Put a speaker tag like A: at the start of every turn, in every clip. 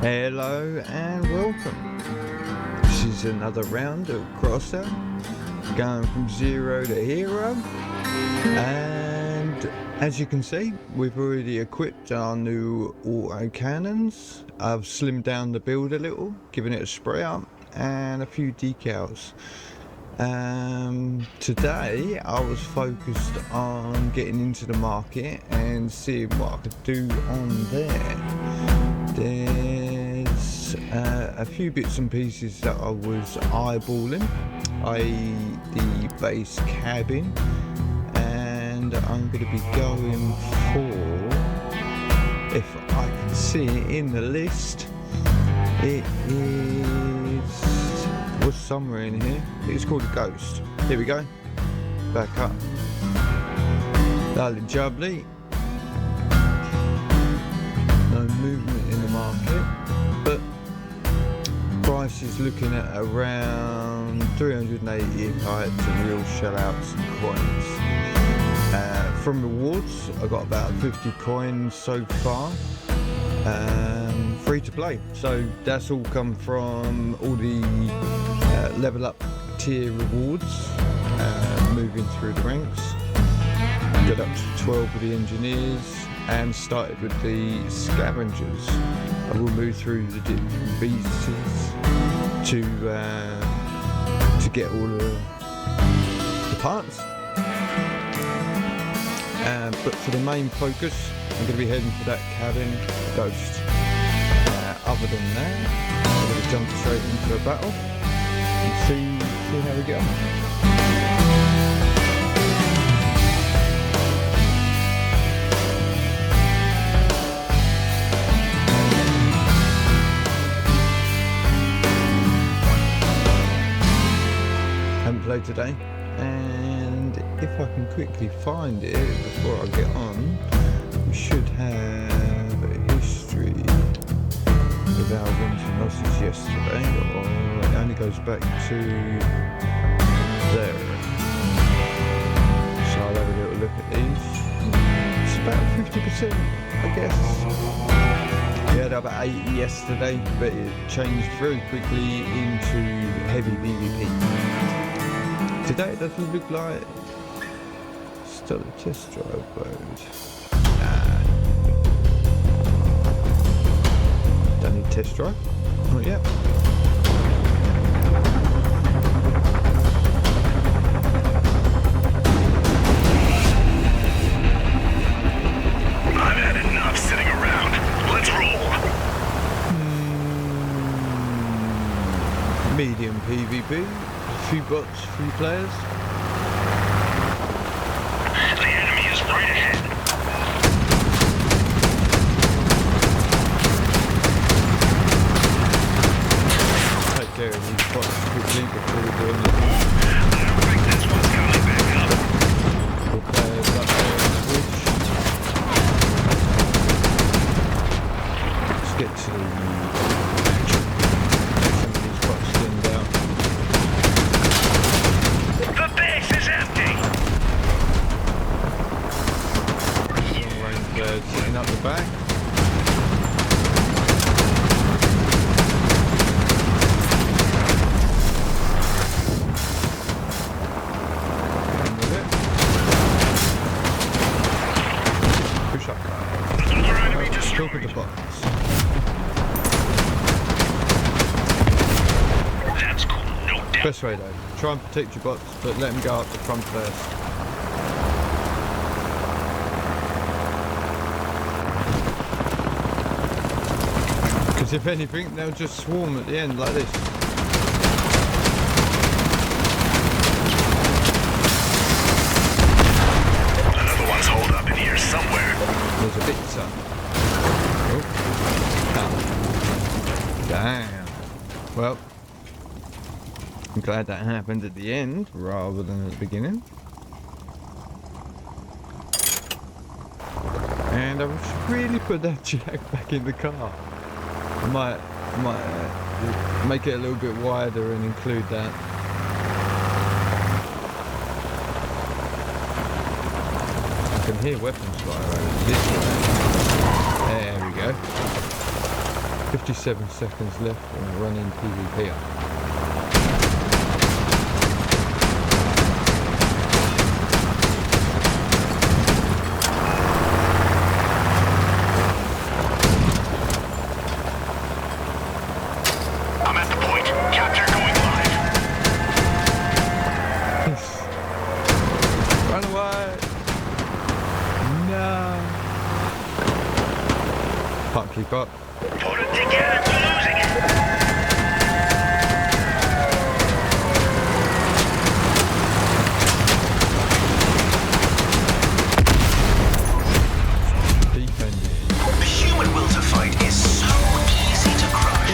A: Hello and welcome. This is another round of crosser, going from zero to hero, and as you can see, we've already equipped our new auto cannons. I've slimmed down the build a little, given it a spray up and a few decals. Today I was focused on getting into the market and seeing what I could do on there. There's a few bits and pieces that I was eyeballing, i.e. the base cabin, and I'm going to be going for, if I can see it in the list, it is, was somewhere in here, it's called a Ghost. Here we go, back up, lovely jubbly. No movement in the market, but price is looking at around 380 if I had to real shell out some coins. From rewards, I got about 50 coins so far, free to play. So that's all come from all the level up tier rewards, moving through the ranks. Got up to 12 with the engineers and started with the scavengers. I will move through the different beasts to get all the parts. But for the main focus, I'm going to be heading for that cabin Ghost. Other than that, I'm going to jump straight into a battle and see how we get on. Played today, and if I can quickly find it before I get on, we should have a history of our wins and losses yesterday, or it only goes back to there. So I'll have a little look at these. It's about 50%, I guess. We had about 80 yesterday, but it changed very quickly into heavy PvP. Today it doesn't look like still a test drive mode. Nah. Don't need test drive. Not yet.
B: I've had enough sitting around. Let's roll.
A: Medium PvP. Few bots, few players.
B: The enemy is right ahead.
A: Take care of these bots quickly before we do anything.
B: I think this one's coming back up.
A: We'll players up there on the switch. Let's get to action. Some of these bots thinned out.
B: The base is empty.
A: Long range players sitting up the back. And with it. Push up.
B: Another enemy
A: Talk
B: destroyed.
A: at the bots.
B: That's cool, no doubt.
A: Best way though, try and protect your bots, but let them go up the front first. Because if anything, they'll just swarm at the end like this.
B: Another one's holed up in here somewhere.
A: There's a bit, son. Oh. Ah. Damn. Well, I'm glad that happened at the end rather than at the beginning. And I should really put that jack back in the car. I might make it a little bit wider and include that. I can hear weapons fire over this way. There we go. 57 seconds left and we're running PvP up.
B: I'm at the point. Capture going live.
A: Run away! No! Can't keep up.
B: Put it together, we're losing it.
A: Defending.
B: The human will to fight is so easy to crush.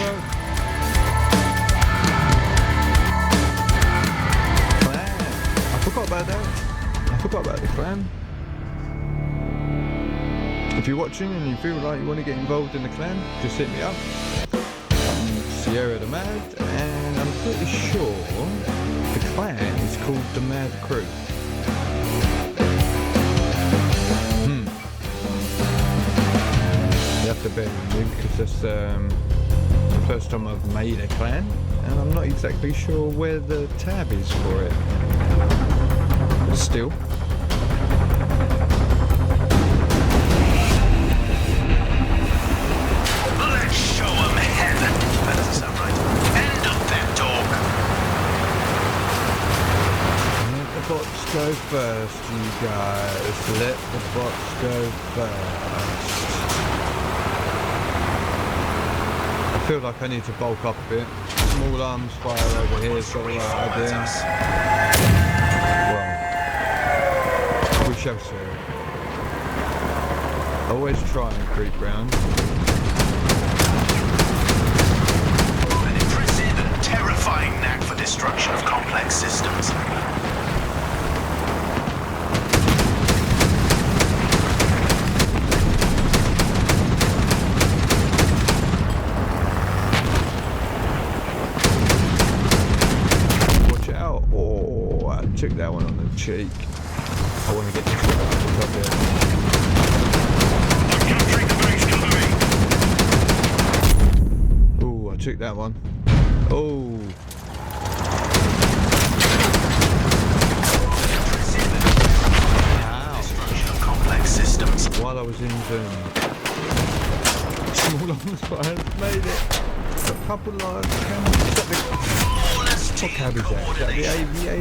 A: Clan! I forgot about that. I forgot about the clan. If you're watching and you feel like you want to get involved in the clan, just hit me up. I'm Sierra the Mad, and I'm pretty sure the clan is called the Mad Crew. You have to bear with me because that's the first time I've made a clan, and I'm not exactly sure where the tab is for it. But still. Go first, you guys. Let the bots go first. I feel like I need to bulk up a bit. Small arms fire over here is the right idea. Well, we shall see. Always try and creep round.
B: An impressive and terrifying knack for destruction of complex systems.
A: Took that one on the cheek. I want to get this one up there.
B: I'm capturing the base, cover me.
A: Oh, I took that one. Oh. Wow.
B: Destruction of complex systems.
A: While I was in small arms fire, made it. A couple lives. What cab is that? Is that the AVA?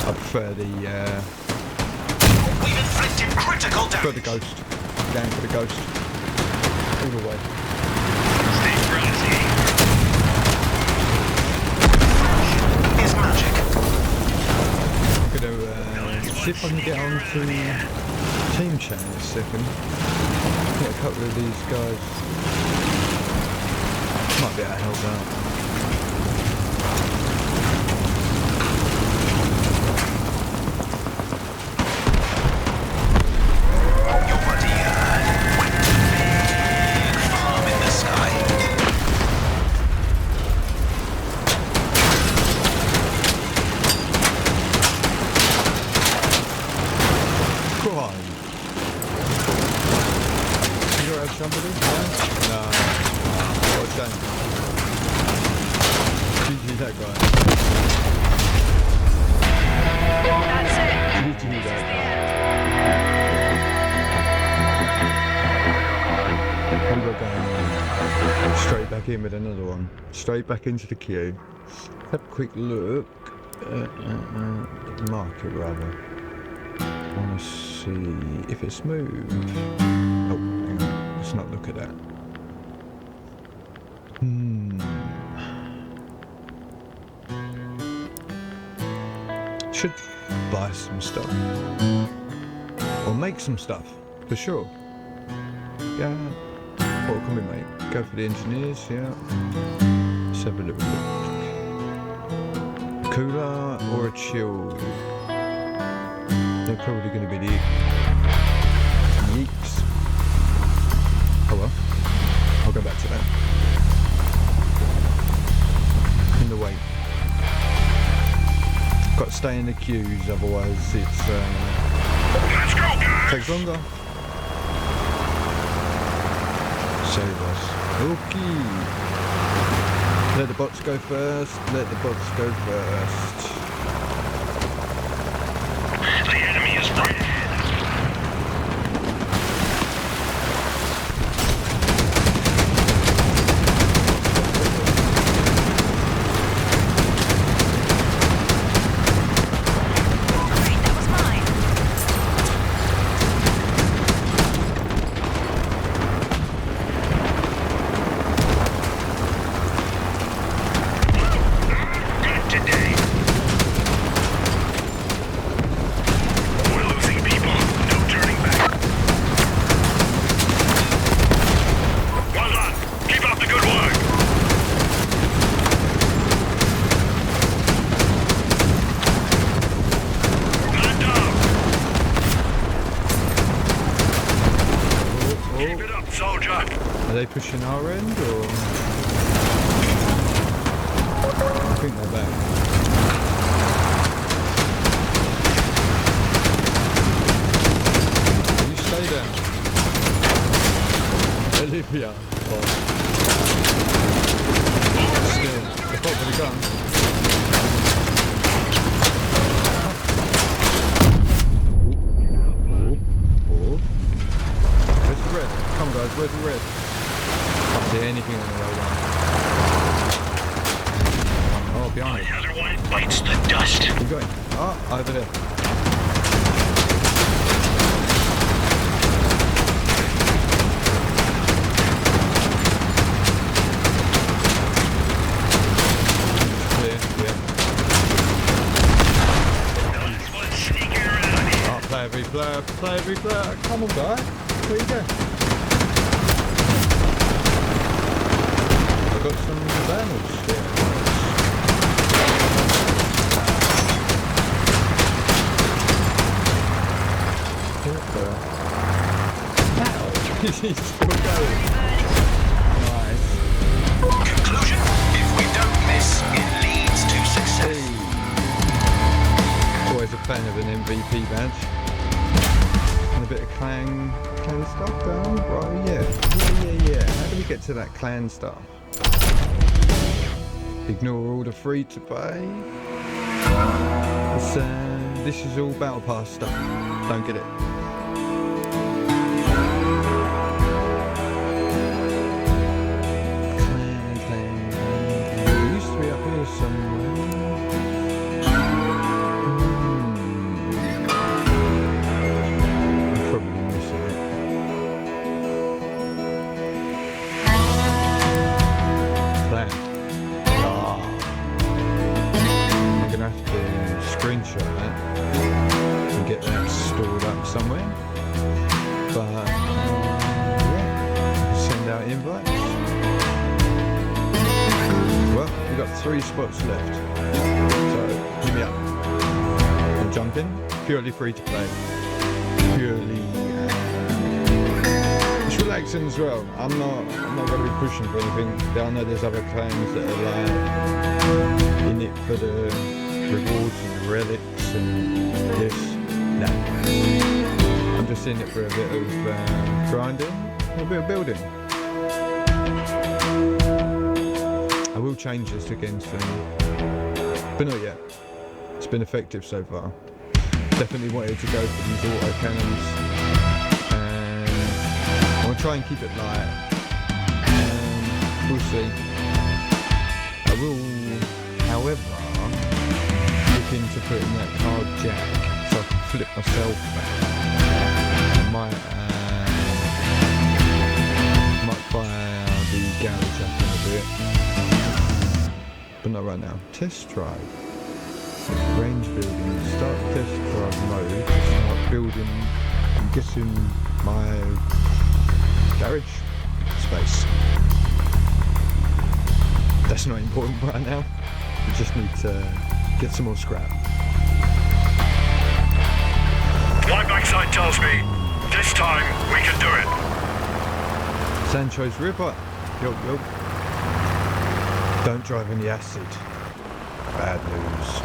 A: I prefer the
B: We've inflicted critical damage.
A: for the ghost. Going for the ghost. All the way.
B: Stay frozen. Is magic.
A: I'm gonna see if I can get onto team chat in a second. Get a couple of these guys. Might be able to help out.
B: Your buddy went to big farm in the sky.
A: Crime. You have somebody? No. What a shame. GG that guy.
C: That's it.
A: GG that guy. I'm going straight back in with another one. Straight back into the queue. Have a quick look at the market rather. I want to see if it's moved. Oh, hang on. Let's not look at that. Should buy some stuff. Or make some stuff, for sure. Yeah. What can we make? Go for the engineers, yeah. Let's have a little look. Cooler or a chill? They're probably going to be the yeeks. Oh well. I'll go back to that. In the way. Got to stay in the queues, otherwise it's
B: Let's go, guys!
A: Takes longer. Save us. Okay. Let the bots go first. Let the bots go first.
B: The enemy is right ahead.
C: Great, that was mine.
B: Good today. We're losing people. No turning back. Well done. Keep up the good work. Man down. Keep it up, soldier.
A: Are they pushing our end or? I think they're back. You stay there. Olivia. Oh. Still, the top of the gun. Oh. Where's the red? Come on guys, where's the red? Can't see anything on the road line. Oh, behind
B: The
A: it.
B: other one bites the dust.
A: Keep going. Ah, over there. Clear, yeah.
B: Nice one sneaking around here.
A: Ah, play every player, play every player. Come on, guy. Where you go? I've got some vandals here. He's still going. Nice.
B: Conclusion, if we don't miss, it leads to success.
A: Always a fan of an MVP badge. And a bit of clan stuff going on, right? Yeah. How do we get to that clan stuff? Ignore all the free to play. This is all battle pass stuff. Don't get it. Clan. It used to be up here somewhere. I'm probably missing it. Clan. I'm gonna have to screenshot that and get that stored up somewhere. But yeah, send out invites. Well, we've got 3 spots left, so hit me up. I'll jump in. Purely free to play. Purely. It's relaxing as well. I'm not going to be pushing for anything. I know there's other clans that are like in it for the rewards and the relics and this. No. I'm just in it for a bit of grinding and a bit of building. I will change this again soon, but not yet. It's been effective so far. Definitely wanted to go for these auto cannons, and I'll try and keep it light. We'll see. I will, however, look into putting that card jack so I can flip myself back. I might fire the garage up in a bit, but not right now. Test drive. Range building. Start test drive mode. Start building. I'm guessing my garage space. That's not important right now. We just need to get some more scrap.
B: My backside tells me, this time we can do it.
A: Sancho's River. Yo. Don't drive in the acid. Bad news.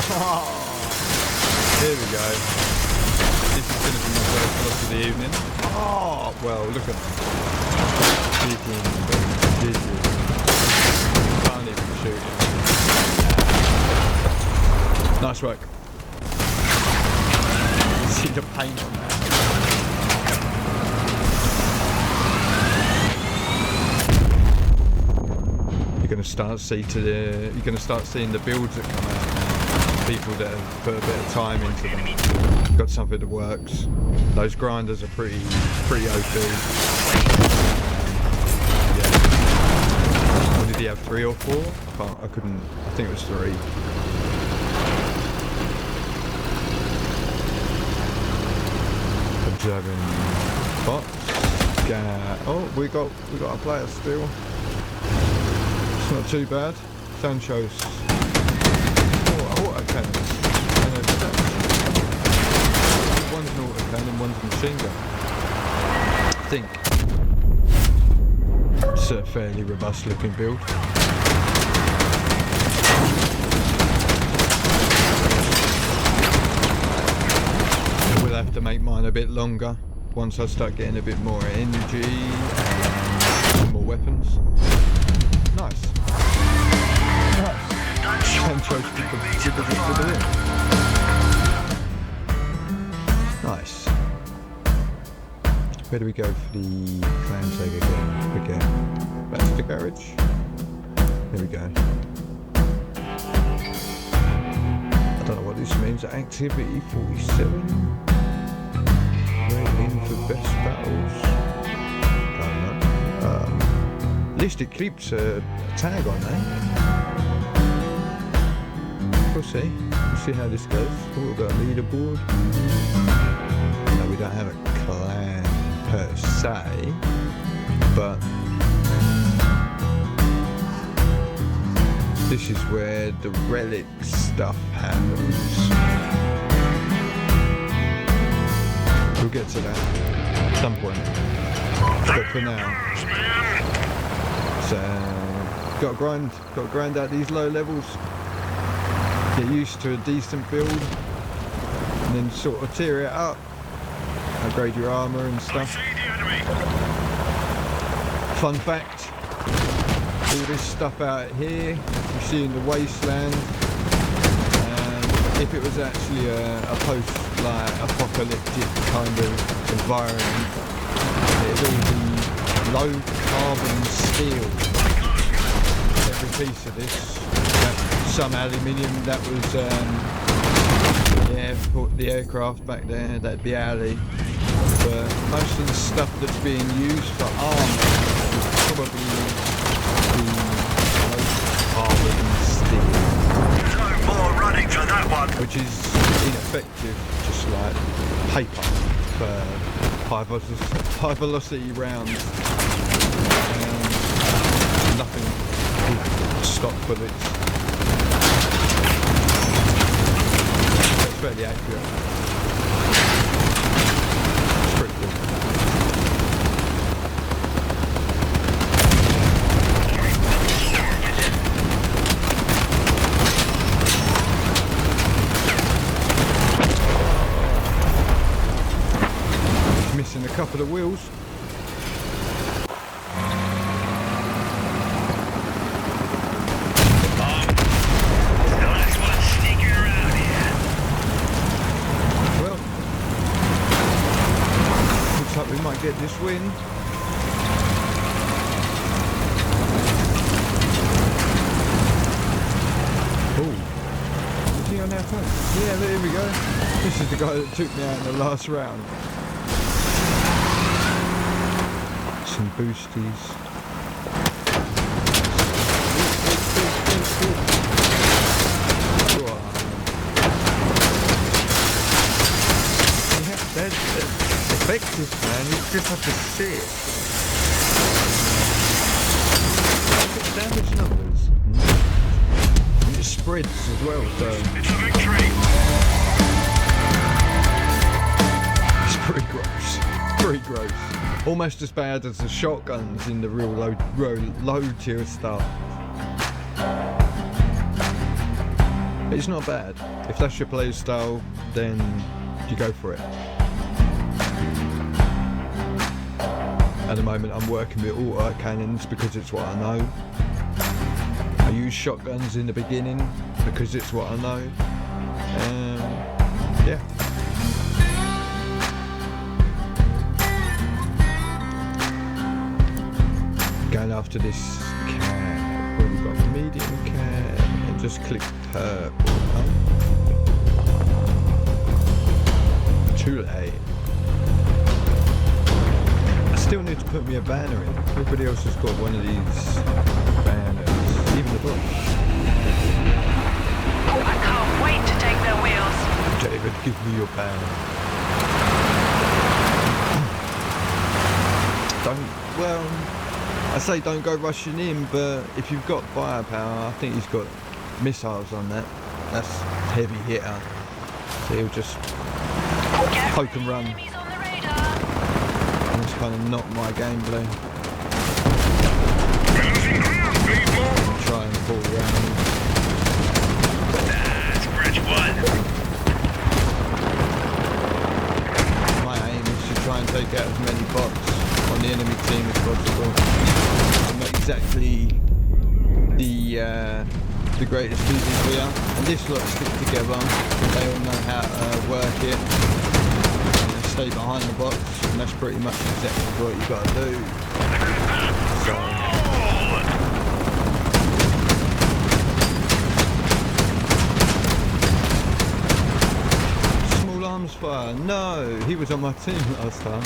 A: Here we go. This is going to be my first loss of the evening. Oh, well, look at them. Can't even shoot it. Nice work. See the paint on that. You're going to start seeing the builds that come out now. People that have put a bit of time into them, got something that works. Those grinders are pretty OP. Yeah. What did he have? 3 or 4? I couldn't. I think it was 3. Observing bots. Oh, we got a player still. It's not too bad. Sancho's. Autocannon. One's an autocannon, one's a machine gun. I think. It's a fairly robust looking build. I will have to make mine a bit longer once I start getting a bit more energy and some more weapons. Nice. Sancho's with the win. Nice. Where do we go for the clan tag again? Back to the garage. There we go. I don't know what this means. Activity 47. We're in for best battles. Don't know. At least it keeps a tag on there. We'll see. We'll see how this goes. What about leaderboard? No, we don't have a clan per se, but this is where the relic stuff happens. We'll get to that at some point. But for now, so got to grind out these low levels. Get used to a decent build, and then sort of tear it up, upgrade your armour and stuff. Fun fact, all this stuff out here you see in the wasteland, if it was actually a post-apocalyptic kind of environment, it'd all be low carbon steel. Every piece of this. Some aluminium that was, put the aircraft back there, that'd be alley. But most of the stuff that's being used for armour is probably the low carbon steel.
B: No more running for that one.
A: Which is ineffective, just like paper for high velocity rounds. Nothing with stock bullets. Fairly accurate. It's pretty cool. Missing a couple of wheels. We might get this win. Oh, is he on our phone? Yeah, there we go. This is the guy that took me out in the last round. Some boosties. That's effective, man. You just have to see it. Look at the damage numbers. And it spreads as well, so
B: It's a victory.
A: it's pretty gross. Pretty gross. Almost as bad as the shotguns in the real low tier stuff. It's not bad. If that's your play style, then you go for it. At the moment I'm working with auto cannons because it's what I know. I use shotguns in the beginning because it's what I know. Yeah. Going after this cab. We've got medium cab and just click purple. Too late. I still need to put me a banner in. Everybody else has got one of these banners. Even the book.
C: I can't wait to take their wheels.
A: David, give me your banner. I say don't go rushing in, but if you've got firepower, I think he's got missiles on that. That's heavy hitter. So he'll just poke and run.
C: Enemies on the radar.
A: And it's kind of not my gameplay. Try and pull around.
B: Scratch one.
A: My aim is to try and take out as many bots on the enemy team as possible. I'm not exactly the greatest people here, and this lot stick together. They all know how to work it and stay behind the box, and that's pretty much exactly what you got to do. So. Small arms fire. No, he was on my team last time.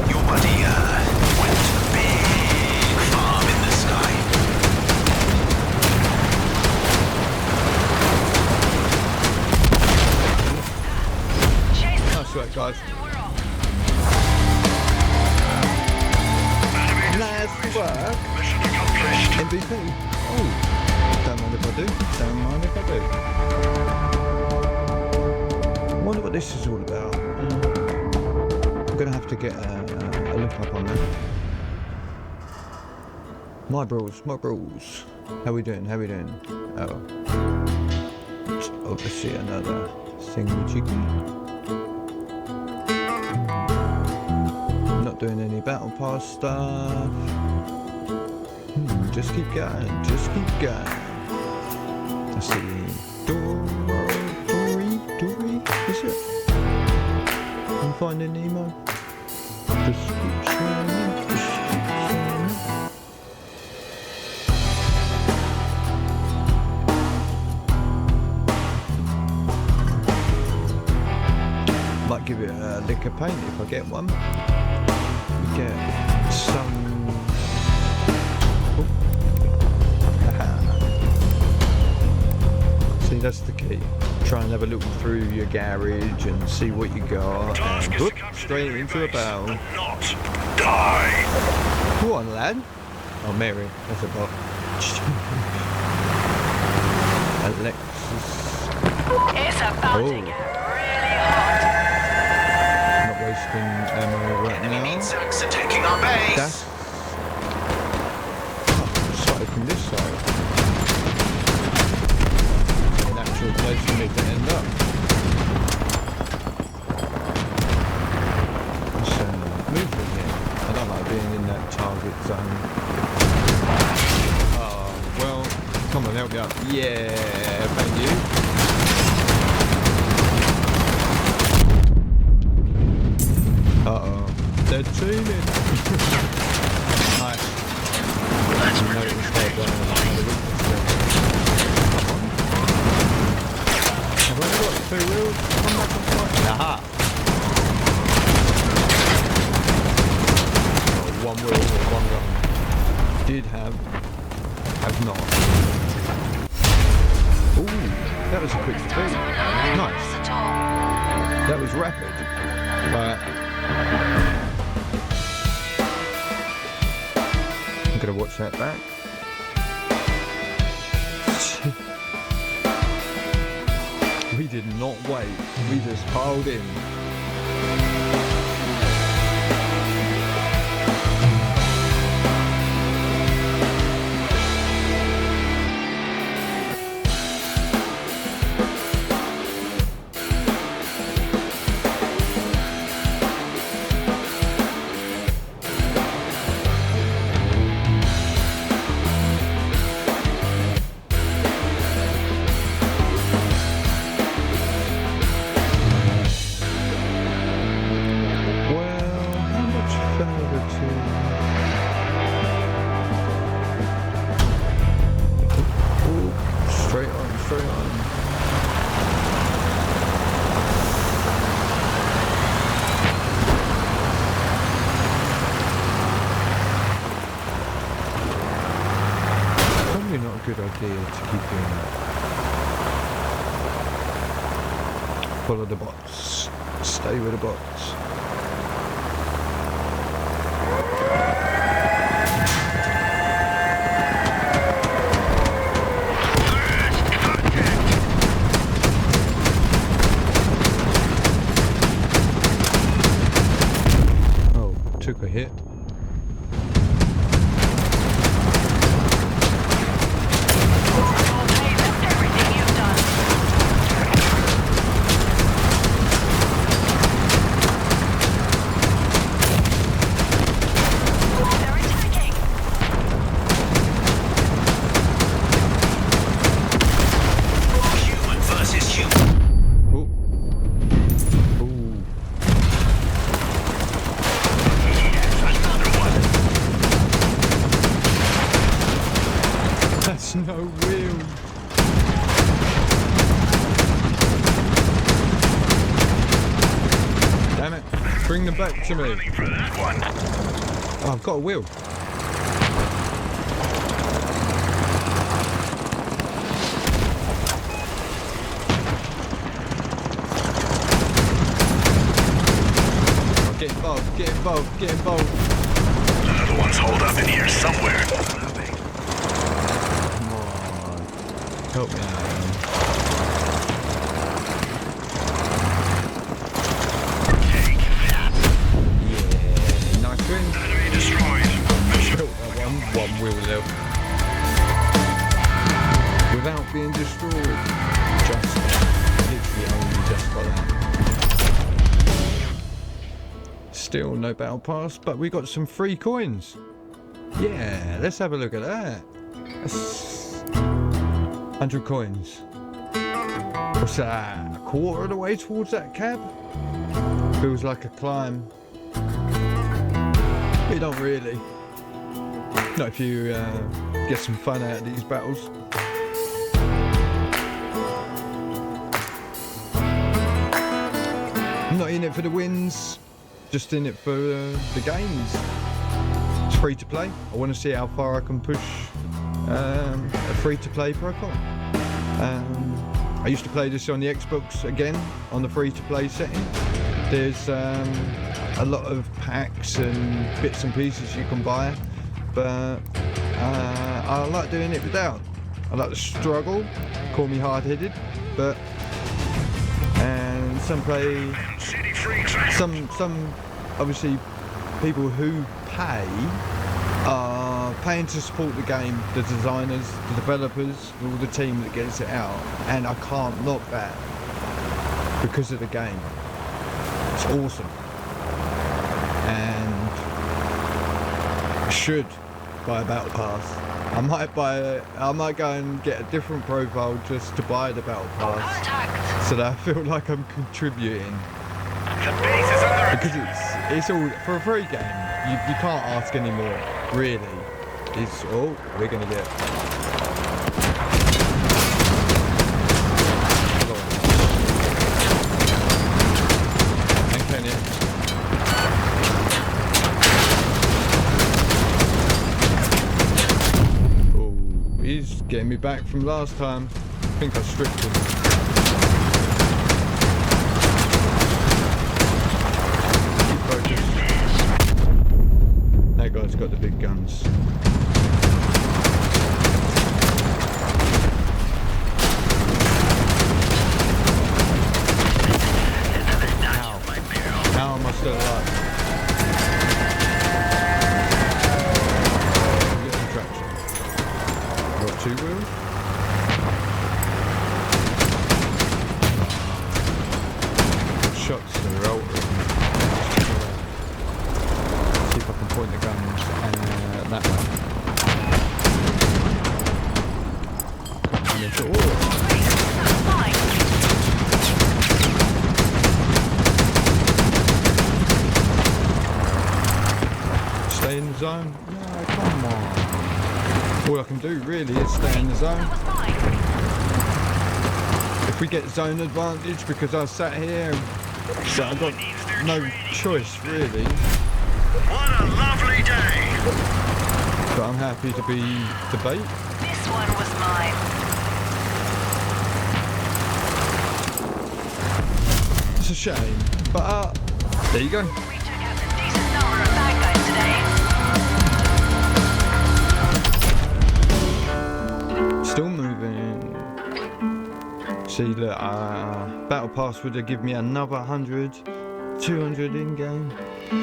B: Your buddy went to the big farm in the sky.
A: Nice work, guys. Nice work.
B: Mission accomplished.
A: MVP. Oh, don't mind if I do. Don't mind if I do. Wonder what this is all about. I'm gonna have to get a look up on that. My bros. How we doing? Oh, it's obviously another thingy-jiggy. Not doing any battle pass stuff. Just keep going. I see. Dory, is it? I'm finding Nemo. Description. Might give it a lick of paint if I get one. We get some. See, that's the key. Try and have a look through your garage and see what you got. And whoop, straight into a barrel.
B: Not die.
A: Go on, lad. Oh, Mary, that's a bot. Alexis.
C: It's about to get really hot.
A: Not wasting ammo right
B: Enemy
A: now.
B: meat sacks are taking our base.
A: That's started from this side. An actual place for me to end up. Let's move from here. I don't like being in that target zone. Oh, well, come on, help me out. Yeah, thank you. Uh-oh, they're teaming. Nice.
B: Let's
A: Notice they're going on the weakness there. I've only got 2 wheels. Come back and fight. Aha! Oh, 1 wheel or 1 gun. Did have not. Ooh, that was a quick speed. Nice. That was rapid. But watch that back. We did not wait, we just piled in. Good idea to keep doing that. Follow the bots. Stay with the bots. Oh, took a hit. No wheel. Damn it. Bring them back to me. Oh, I've got a wheel. Oh, get involved, get involved, get involved.
B: Another one's holed up in here somewhere.
A: Help me out.
B: Take that.
A: Yeah, nice win.
B: Enemy destroyed.
A: Built that one wheel level. Without being destroyed. Just, literally only just got that. Still no battle pass, but we got some free coins. Yeah, let's have a look at that. That's 100 coins. What's that? A quarter of the way towards that cab? Feels like a climb. It don't really. Not if you get some fun out of these battles. I'm not in it for the wins, just in it for the games. It's free to play. I want to see how far I can push a free-to-play profile. I used to play this on the Xbox again, on the free-to-play setting. There's a lot of packs and bits and pieces you can buy, but I like doing it without. I like the struggle, call me hard-headed, but and some obviously people who pay are paying to support the game, the designers, the developers, all the team that gets it out, and I can't knock that because of the game. It's awesome, and I should buy a battle pass. I might go and get a different profile just to buy the battle pass, so that I feel like I'm contributing. Because it's all for a free game. You can't ask anymore, really. It's oh, we're gonna get. And Kenya. Oh, he's getting me back from last time. I think I stripped him. That guy's got the big guns. point the guns that way. And it's stay in the zone? No, come on. All I can do really is stay in the zone. If we get zone advantage because I sat here, so I've got no choice really.
B: What a lovely day!
A: But I'm happy to be the bait.
C: This one was mine.
A: It's a shame, but there you go.
C: We took out a decent number of bad guys today.
A: Still moving. See, look, Battle Pass would have given me another 100, 200 in game.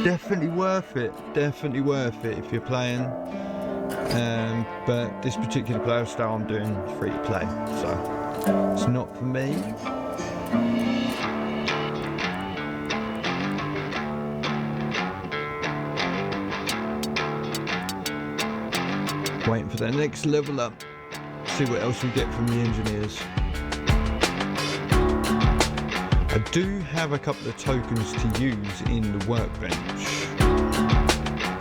A: Definitely worth it. Definitely worth it if you're playing. But this particular player style I'm doing free to play, so it's not for me. Waiting for the next level up. See what else we get from the engineers. I do have a couple of tokens to use in the workbench.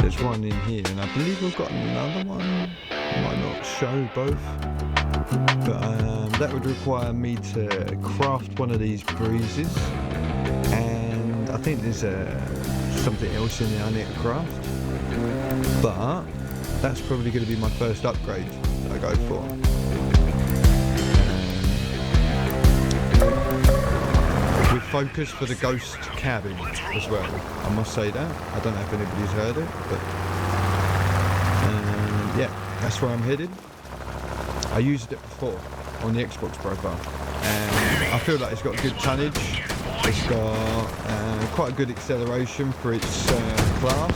A: There's one in here, and I believe I've got another one. I might not show both, but that would require me to craft one of these breezes, and I think there's something else in there I need to craft. But that's probably going to be my first upgrade that I go for. With focus for the ghost cabin as well. I must say that. I don't know if anybody's heard it, but yeah, that's where I'm headed. I used it before on the Xbox profile, and I feel like it's got good tonnage. It's got quite a good acceleration for its class,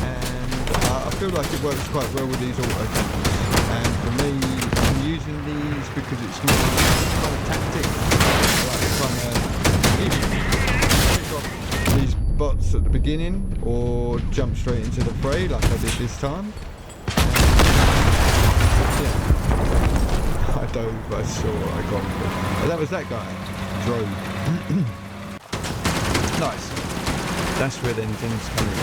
A: and I feel like it works quite well with these autocannons. And for me, I'm using these because it's not kind of tactic. Pick off these bots at the beginning or jump straight into the fray like I did this time. Yeah. I dove, I saw, I got him. Oh, that was that guy. Drove. Nice. That's where then things come in.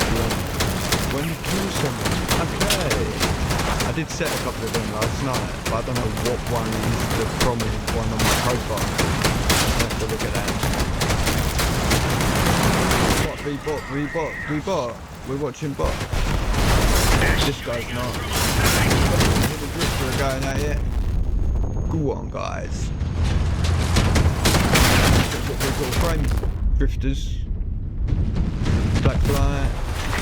A: When you kill someone. Okay. I did set a couple of them last night, but I don't know what one is the prominent one on my profile. I'll have to look at that. Bot. We're watching bot. This guy's not. The drifter are going at it. Go on, guys. We've got frames. Drifters. Black fly.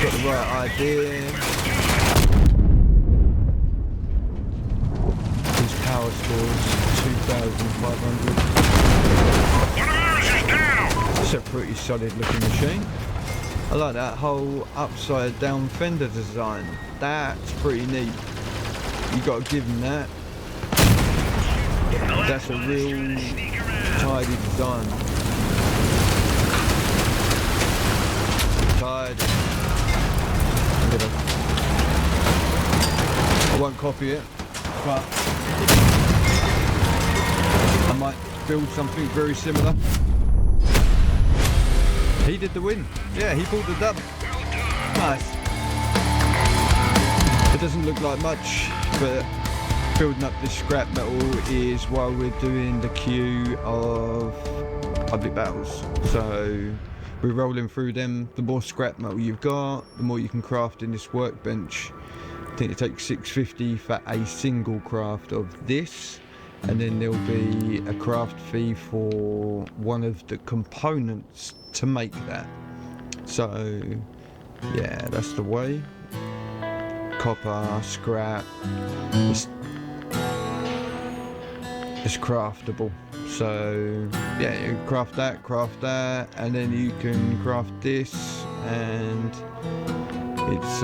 A: Got the right idea. His power scores 2,500. It's a pretty solid looking machine. I like that whole upside down fender design. That's pretty neat. You got to give him that. That's a real tidy design. Tidy. I won't copy it, but I might build something very similar. He did the win. Yeah, he pulled the dub. Nice. It doesn't look like much, but building up this scrap metal is while we're doing the queue of public battles. So we're rolling through them. The more scrap metal you've got, the more you can craft in this workbench. I think it takes 650 for a single craft of this. And then there'll be a craft fee for one of the components to make that. So yeah, that's the way. Copper, scrap, it's craftable. So yeah, you craft that, and then you can craft this, and it's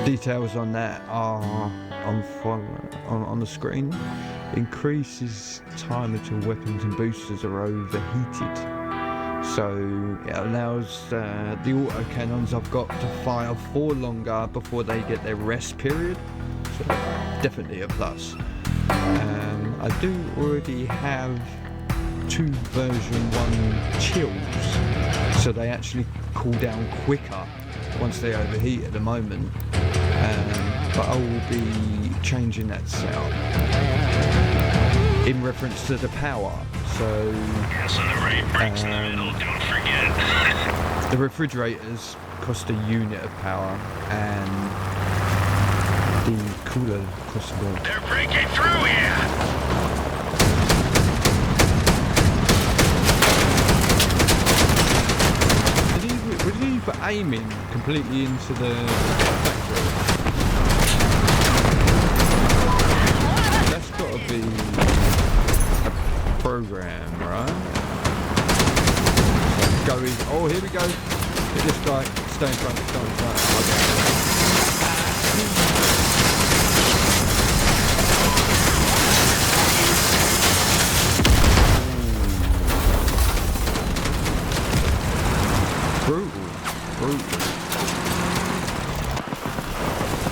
A: details on that are on the screen. Increases time until weapons and boosters are overheated. So it allows the autocannons I've got to fire for longer before they get their rest period. So definitely a plus. I do already have 2 version 1 chills, so they actually cool down quicker once they overheat at the moment. But I will be changing that setup in reference to the power. So the refrigerators cost a unit of power, and the cooler costs more.
B: They're breaking through here!
A: Was he aiming completely into the factory? That's got to be a program, right? Going. Oh, here we go. Hit this guy. Stay in front. Stay in front. Okay. Brutal.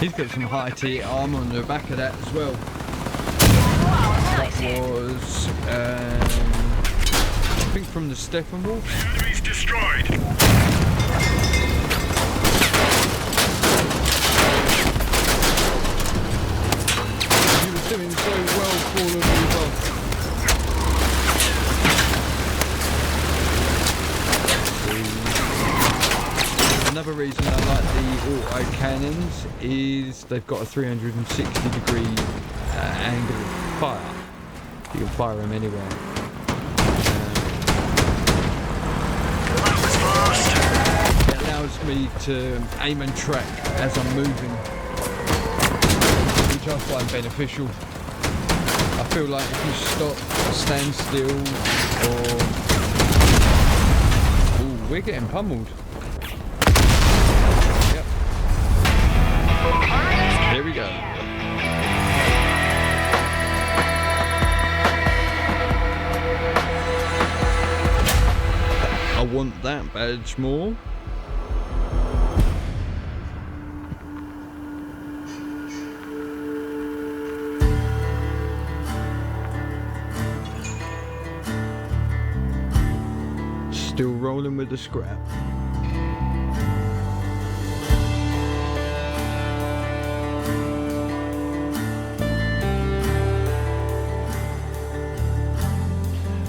A: He's got some high tier armor on the back of that as well. That was, I think from the Steppenwolf.
B: Enemies destroyed!
A: He was doing so well falling you off. Another reason I like the auto cannons is they've got a 360 degree angle of fire. You can fire them anywhere. It allows me to aim and track as I'm moving, which I find beneficial. I feel like if you stop, stand still, or... Ooh, we're getting pummeled. Here we go. I want that badge more. Still rolling with the scrap.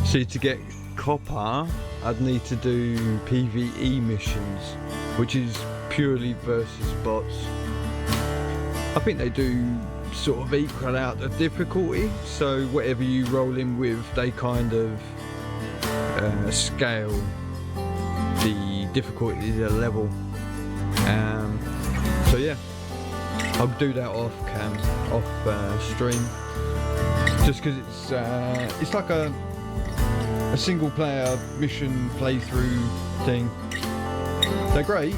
A: See, to get copper, I'd need to do PvE missions, which is purely versus bots. I think they do sort of equal out the difficulty, so whatever you roll in with, they kind of scale the difficulty to the level. So yeah, I'll do that off stream, just because it's like a single player mission playthrough thing. They're great,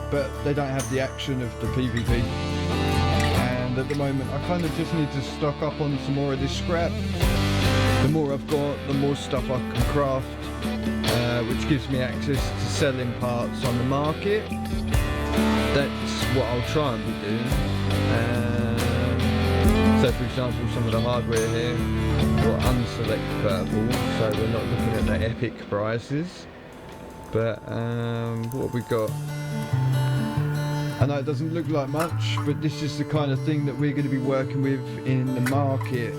A: but they don't have the action of the PvP. And at the moment I kind of just need to stock up on some more of this scrap. The more I've got, the more stuff I can craft, which gives me access to selling parts on the market. That's what I'll try and be doing. So for example, some of the hardware here got unselect purple, so we're not looking at the epic prices. But what have we got? I know it doesn't look like much, but this is the kind of thing that we're going to be working with in the market.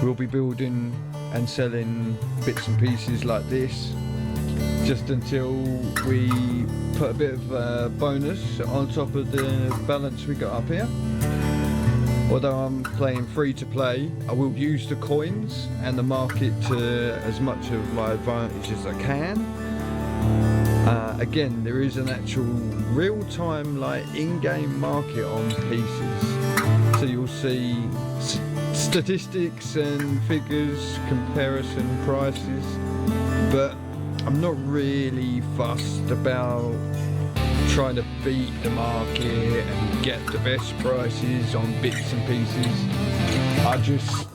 A: We'll be building and selling bits and pieces like this, just until we put a bit of a bonus on top of the balance we got up here. Although I'm playing free to play, I will use the coins and the market to as much of my advantage as I can. Again, there is an actual real-time like in-game market on pieces, so you'll see statistics and figures, comparison prices, but I'm not really fussed about trying to beat the market and get the best prices on bits and pieces. I just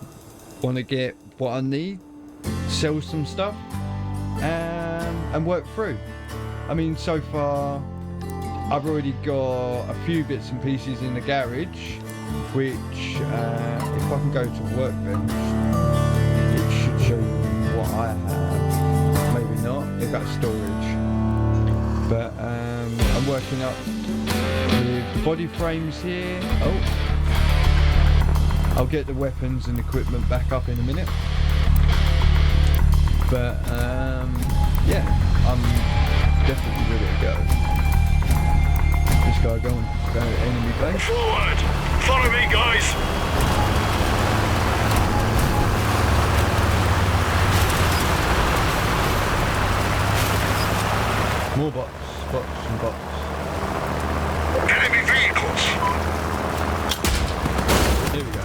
A: want to get what I need sell some stuff and work through. I mean, so far I've already got a few bits and pieces in the garage, which if I can go to workbench, it should show you what I have. Maybe not, if that's storage. But I'm working up with the body frames here. Oh, I'll get the weapons and equipment back up in a minute. But yeah, I'm definitely ready to go. This guy going to enemy base.
B: Forward! Follow me, guys!
A: More bots and bots.
B: Enemy vehicles!
A: Here we go.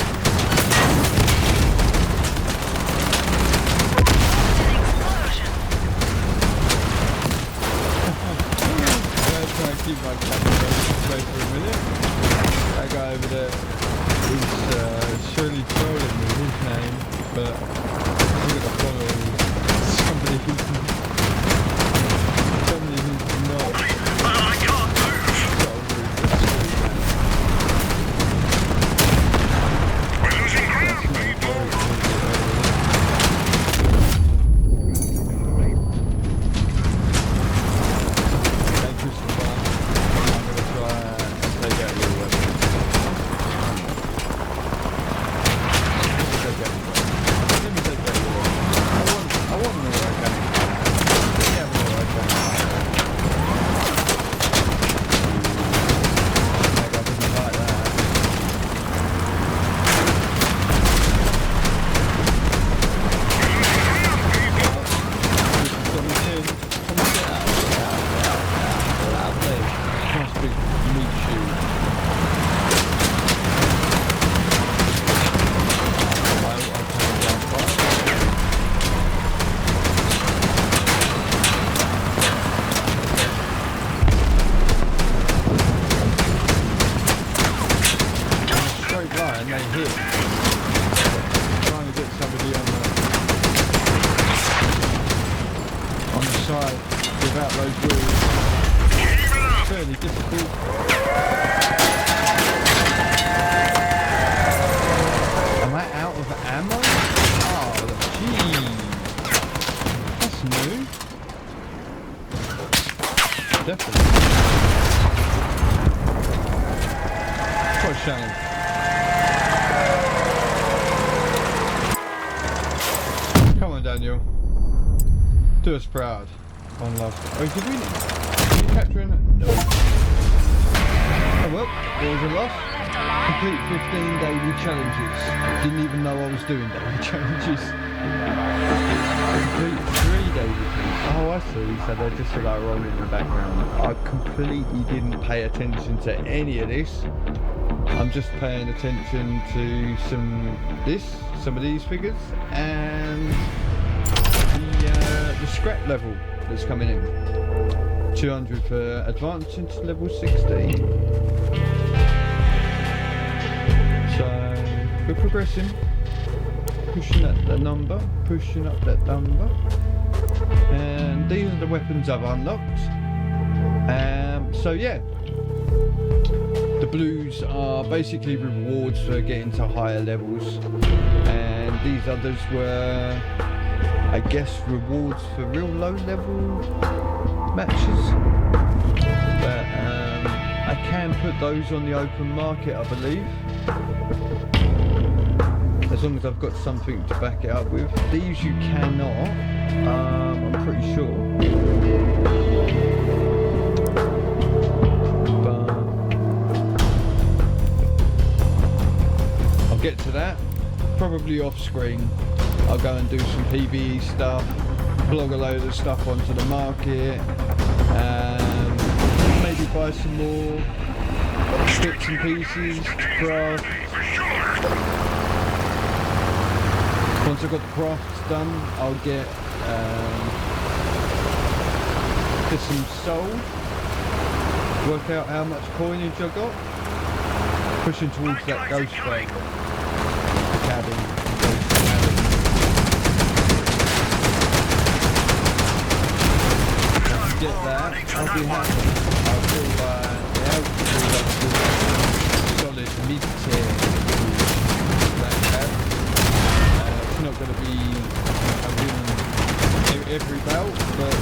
A: Keep my camera straight for a minute. That guy over there is surely trolling with his name, but I'm gonna follow somebody who's not.
B: I can't move! We're losing ground, people!
A: Without those wheels, it's fairly difficult. Am I out of ammo? Oh, gee, that's new. Definitely. What a shame. Come on, Daniel. Do us proud. One last. Oh, did we capture it? No. Oh well, there was a loss. Complete 15 daily challenges. Didn't even know I was doing daily challenges. Complete 3 daily challenges. Oh, I see. So they're just like rolling in the background. I completely didn't pay attention to any of this. I'm just paying attention to some of these figures and the scrap level that's coming in. 200 for advancing to level 16. So we're progressing, pushing up that number, and these are the weapons I've unlocked. So yeah, the blues are basically rewards for getting to higher levels, and these others were, I guess, rewards for real low level matches. But I can put those on the open market, I believe, as long as I've got something to back it up with. These you cannot, I'm pretty sure. But I'll get to that probably off screen. I'll go and do some PvE stuff, blog a load of stuff onto the market, maybe buy some more bits and pieces to craft. Once I've got the crafts done, I'll get some sold, work out how much coinage I got, pushing towards that ghost cabin. get that, I'll be happy. I feel it helps to build up a solid mid-tier black hat. It's not going to be a win every belt, but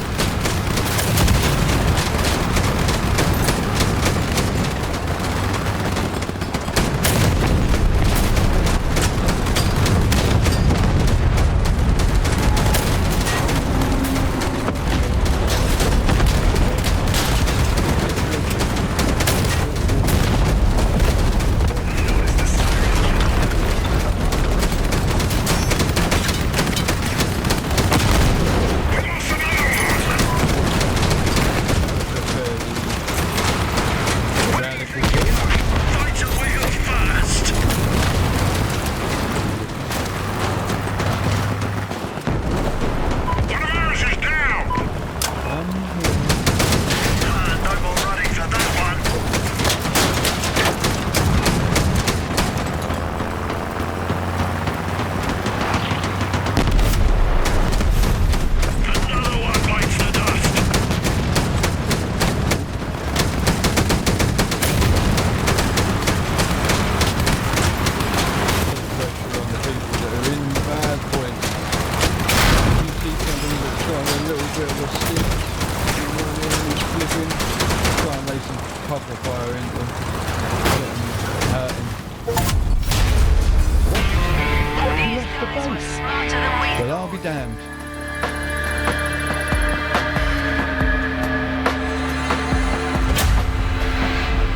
A: well, I'll be damned.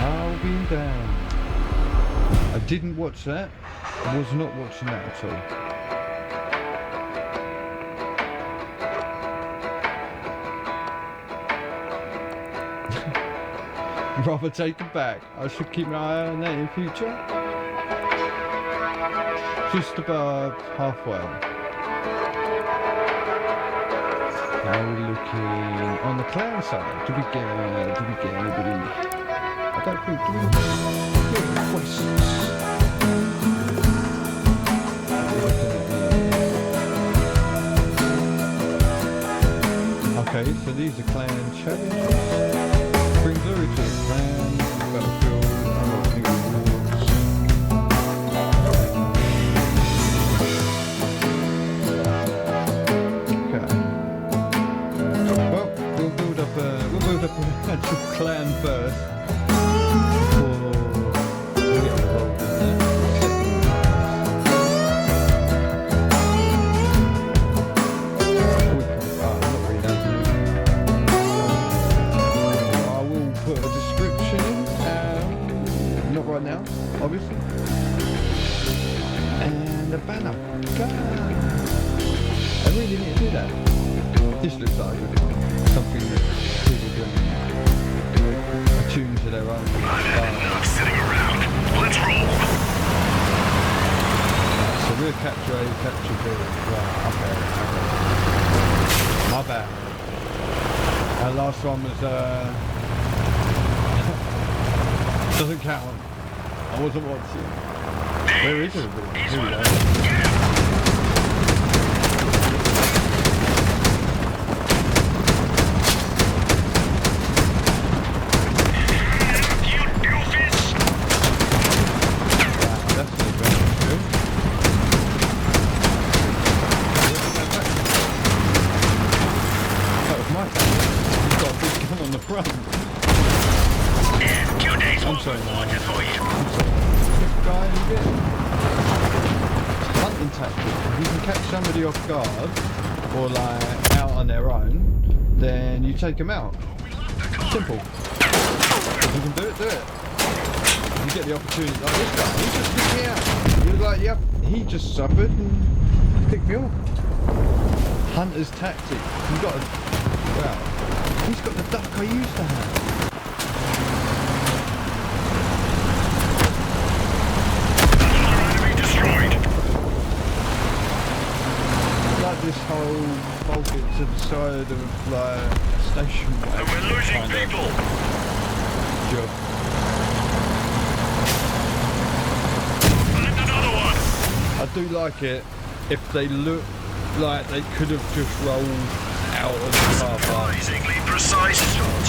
A: I'll be damned. I didn't watch that. I was not watching that at all. Rather take it back. I should keep my eye on that in future. Just above halfway. Now we're looking on the clan side. Do we get anybody? I don't think, do we get requests? Okay, so these are clan challenges. Bring glory to the clan, battlefield, unlock new rewards. Okay. Well, we'll build up an actual clan first before we get involved in that. Right now, obviously, and the banner. God. I really need to do that. This looks like something that people can attune to their own style.
B: Enough sitting around. Let's roll.
A: So we'll capture A, capture B. Right, okay. My bad. Our last one was doesn't count. I wasn't watching. Where is everybody? Here we go. That's the advantage too. That was my time. You've got a big gun on the front. I'm sorry, man. I'm sorry. This guy is a bit hunting tactic. If you can catch somebody off guard or like out on their own, then you take them out. Simple. If you can do it, do it. You get the opportunity. Like this guy, he just picked me out. You're like, yep, he just suffered and picked me off. Hunter's tactic. You got to. Wow. He's got the duck I used to have. This whole bolt it to the side of like station wagon.
B: And we're losing people.
A: Job.
B: Find another one.
A: I do like it if they look like they could have just rolled out of the car park.
B: Surprisingly precise shot.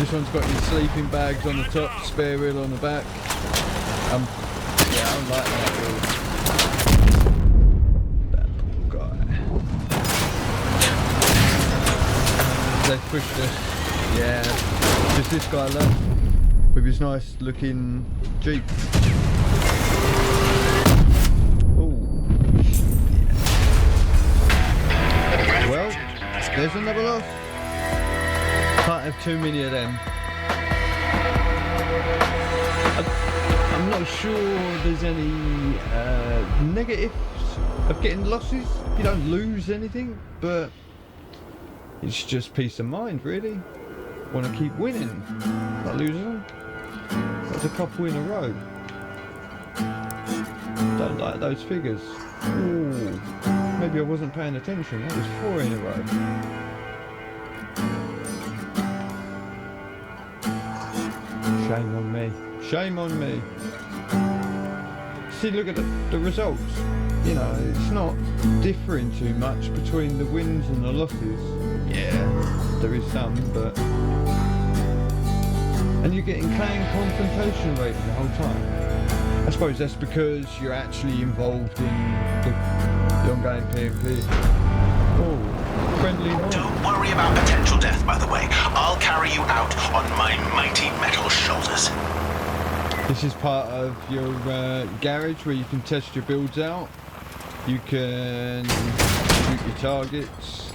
A: This one's got your sleeping bags on the top, spare wheel on the back. Yeah, I don't like that wheel. That poor guy. They pushed us. Yeah, just this guy left with his nice looking Jeep. Oh, yeah. Well, there's another loss. Can't have too many of them. I'm not sure there's any negatives of getting losses. You don't lose anything, but it's just peace of mind, really. Want to keep winning, not losing them. That's a couple in a row. Don't like those figures. Ooh, maybe I wasn't paying attention. That was 4 in a row. Shame on me. Shame on me. See, look at the results. You know, it's not differing too much between the wins and the losses. Yeah, there is some, but... And you're getting clan confrontation rating the whole time. I suppose that's because you're actually involved in the ongoing PMP. Oh, friendly horn.
B: Don't worry about potential death, by the way. I'll carry you out on my mighty metal shoulders.
A: This is part of your garage where you can test your builds out. You can shoot your targets.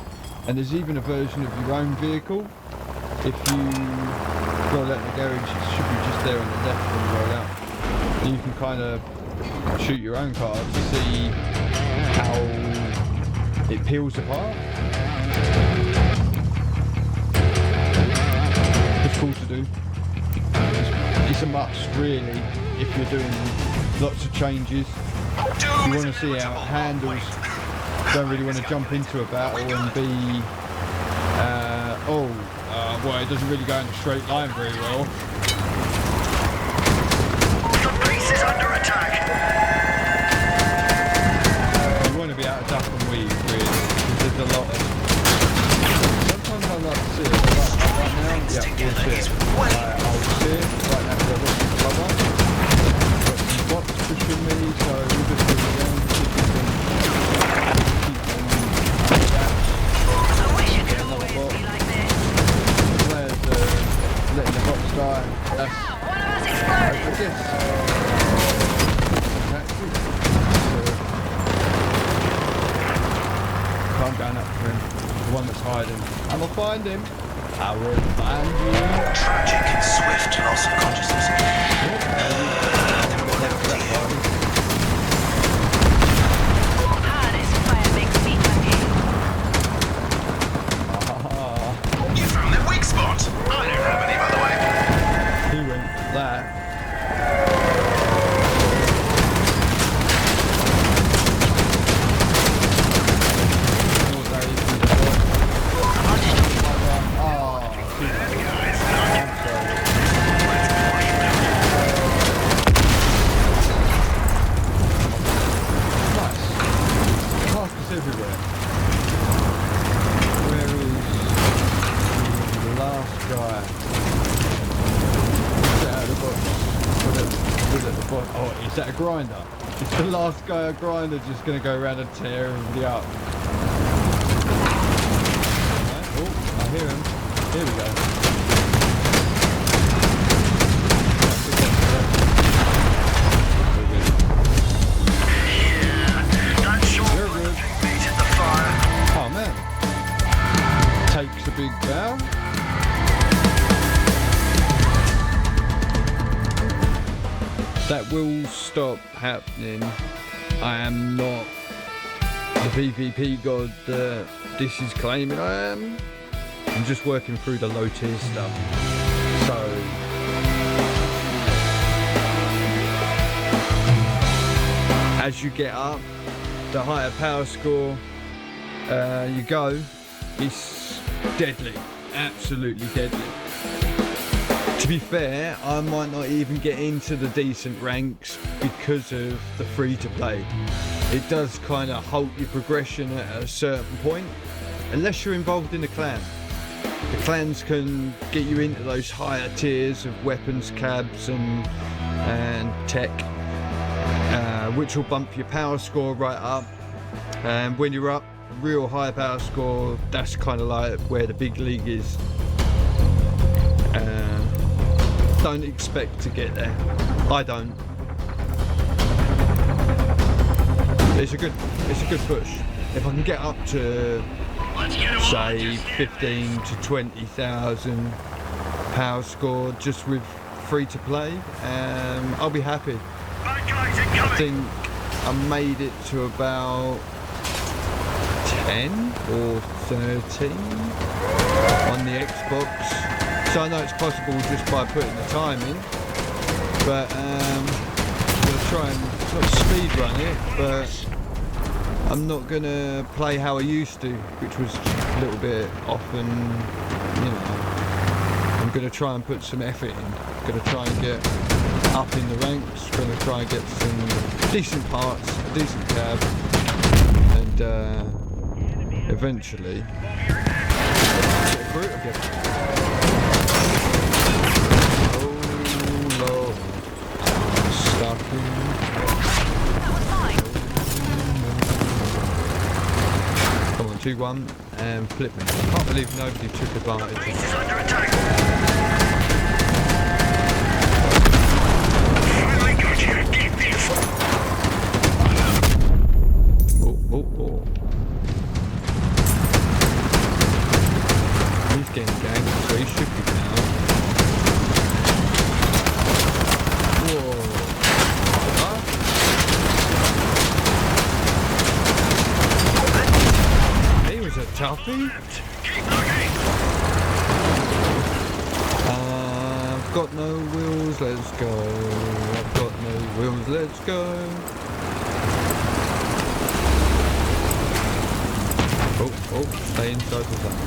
A: And there's even a version of your own vehicle. If you roll out the garage, it should be just there on the left when you roll out. And you can kind of shoot your own car to see how it peels apart. It's cool to do. It's a must, really, if you're doing lots of changes. You want to see how it handles. Don't really want to jump into a battle and be well, it doesn't really go in a straight line very well.
B: Your base is under attack.
A: You want to be able to duck and weave, really, because there's a lot of... Sometimes I like to see it, but right now, yeah, we'll see it. I'll see it, right now, because I've got some cover. Got some bots pushing me, so we'll just go around, see if we can keep them like that.
C: I wish you could always be like this.
A: Letting the box die. That's
C: One of us exploded.
A: I guess tactics. So I'm going up for him. The one that's hiding. I'm gonna find him. I will find you.
B: Tragic and swift loss of consciousness.
C: This fire makes me happy.
B: You found their weak spot. I don't have any, by the way.
A: He went that. Everywhere. Where is the last guy? Get out of the box. Put it at the bottom. Oh, is that a grinder? Is the last guy a grinder just going to go around and tear everybody up? Oh, I hear him. Here we go. Oh man, takes a big bow. That will stop happening. I am not the PvP god that this is claiming I am. I'm just working through the low tier stuff. So as you get up, the higher power score you go, it's deadly, absolutely deadly. To be fair, I might not even get into the decent ranks because of the free to play. it does kind of halt your progression at a certain point, unless you're involved in a clan. The clans can get you into those higher tiers of weapons, cabs and tech, which will bump your power score right up. And when you're up real high power score, that's kind of like where the big league is. Don't expect to get there. I don't. It's a good push. If I can get up to say 15 to 20,000 power score just with free to play, I'll be happy. I think I made it to about 10 or 13 on the Xbox, so I know it's possible just by putting the time in, but I'm gonna try and not speed run it, but I'm not gonna play how I used to, which was a little bit often, you know. I'm gonna try and put some effort in. Gonna try and get up in the ranks. Gonna try and get some decent parts, a decent cab, and eventually get a brute again. Oh Lord, I'm stuck in. Come on, 2-1 and flip me. I can't believe nobody took advantage of it.
B: Under attack.
A: Oh. He's getting ganked, so he should be down. Whoa. He was a toughie. I've got no wheels, let's go. I've got no wheels, let's go. Oh, stay inside the zone.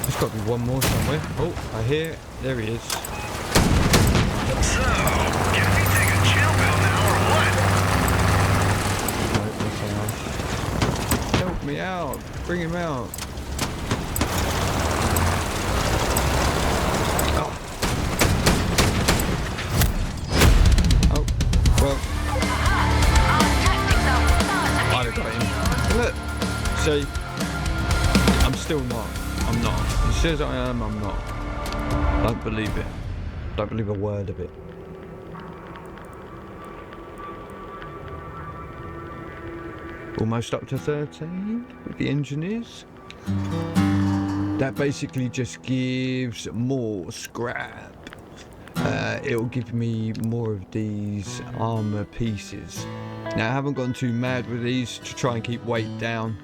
A: There's got to be one more somewhere. Oh, I hear it. There he is.
B: So, can we take a chill pill now or what?
A: No, that's enough. Help me out. Bring him out. Oh, well. I'd have got him. Look, see, I'm still not. I'm not. He says I am, I'm not. Don't believe it. Don't believe a word of it. Almost up to 13 with the engineers. That basically just gives more scrap. It'll give me more of these armor pieces. Now I haven't gone too mad with these to try and keep weight down,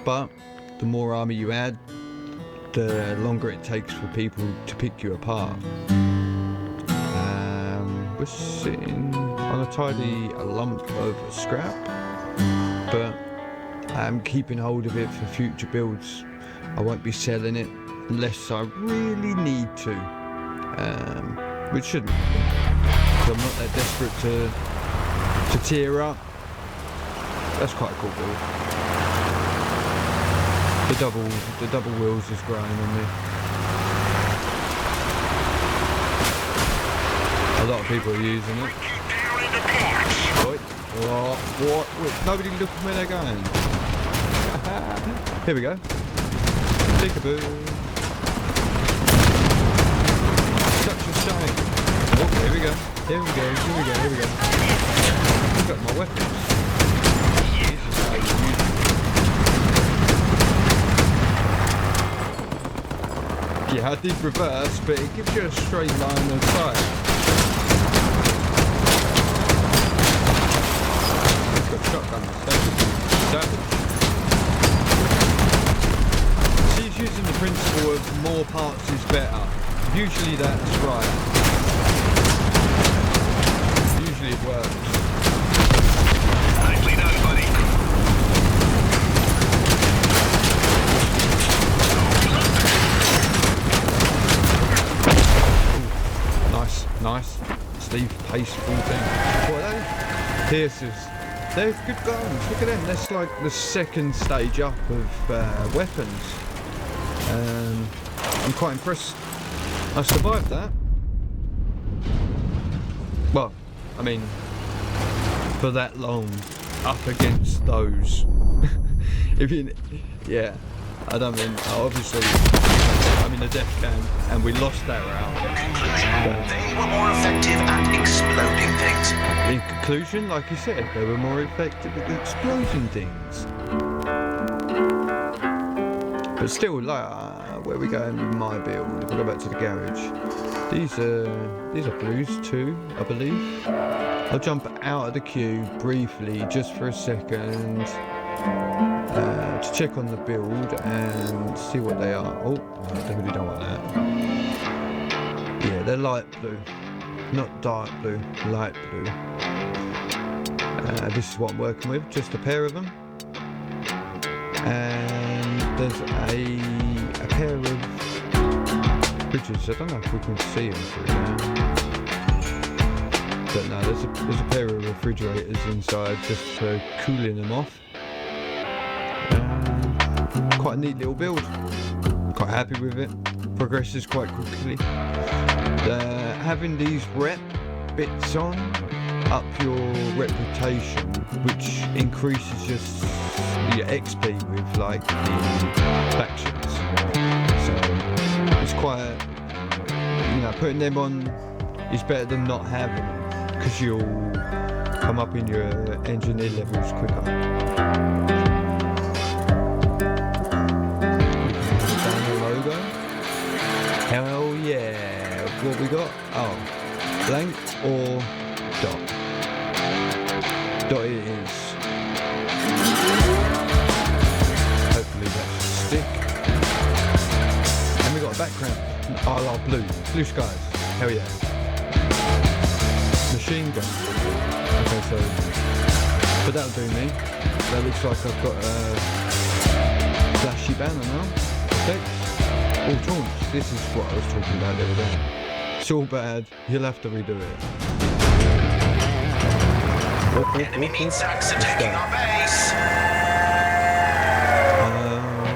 A: but the more armor you add, the longer it takes for people to pick you apart. We're sitting on a tidy lump of scrap, but I'm keeping hold of it for future builds. I won't be selling it unless I really need to, which shouldn't, because I'm not that desperate to tear up. That's quite a cool build. The double wheels is growing on me. A lot of people are using it. What? Wait, nobody look where they're going. Here we go. Peekaboo. Such a shame. Oh, here we go. Here we go. I've got my weapons. This is how you use it. Yeah, I did reverse, but it gives you a straight line of sight. I've got shotgun. Savage. She's using the principle of more parts is better. Usually that's right. Usually it works.
B: Nicely done, buddy.
A: Nice. sleeve pace 14. What are they? Piercers. They're good guns. Look at them. That's like the second stage up of weapons. I'm quite impressed. I survived that. Well, I mean, for that long, up against those. If you, yeah, I don't mean, obviously, I'm in a death camp and we lost that round.
B: Conclusion, they were more effective at exploding things.
A: In conclusion, like you said, they were more effective at exploding things. But still, like, where are we going with my build? If I go back to the garage, these are blues too, I believe. I'll jump out of the queue briefly, just for a second, to check on the build and see what they are. Oh, I definitely don't want that. Yeah, they're light blue, not dark blue, light blue. This is what I'm working with, just a pair of them. And there's a pair of bridges. I don't know if we can see them through there. But no, there's a pair of refrigerators inside just for cooling them off. Quite a neat little build. Quite happy with it. Progresses quite quickly. Having these rep bits on up your reputation, which increases your XP with like the factions. So it's quite, you know, putting them on is better than not having them, because you'll come up in your engineer levels quicker. Down the logo. Hell yeah! What we got? Oh, blank or dot. Dot it is. Hopefully that should stick. And we got a background. Oh, I love blue. Blue skies. Hell yeah. Machine gun. Okay, so. But that'll do me. That looks like I've got a flashy banner now. Effects. All taunts. This is what I was talking about the other day. It's all bad. You'll have to redo it.
B: Enemy meat sacks are taking our base.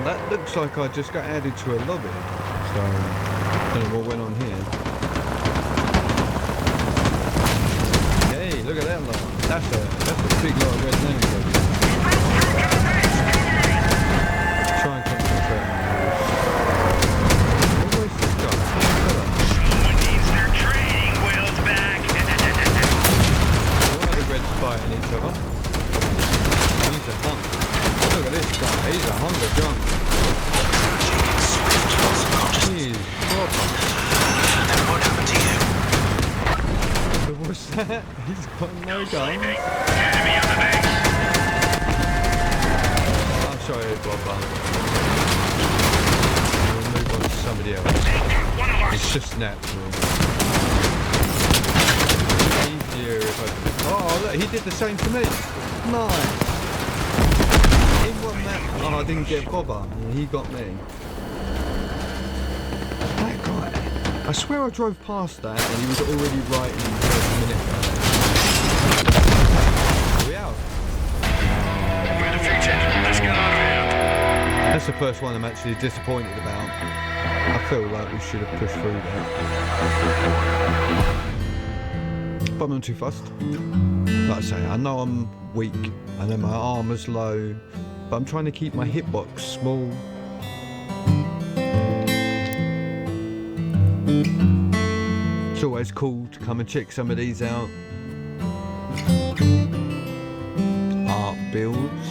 A: That looks like I just got added to a lobby. So, I don't know what went on here. Hey, look at that lot. That's a big lot of red names over there. Try and concentrate on those. Where's this guy?
D: Someone needs their training wheels back.
A: Why are the reds fighting each other? He's a hunk. Look at this guy. He's a hunk of junk. Jeez, proper.
B: Then what happened to you?
A: What's that? He's got no guns.
D: Enemy on the base.
A: I'll show you, Bob. We'll move on to somebody else. It's just natural. Easier if I... Oh, look, he did the same to me. Nice. In one map... Oh, I didn't get Bobber. He got me. That guy. I swear I drove past that and he was already writing 30 minutes ago. Are we out?
D: We're defeated. Let's get out of here.
A: That's the first one I'm actually disappointed about. I feel like we should have pushed through that. But I'm not too fussed. Like I say, I know I'm weak. I know my armour's low. But I'm trying to keep my hitbox small. It's always cool to come and check some of these out. Art builds.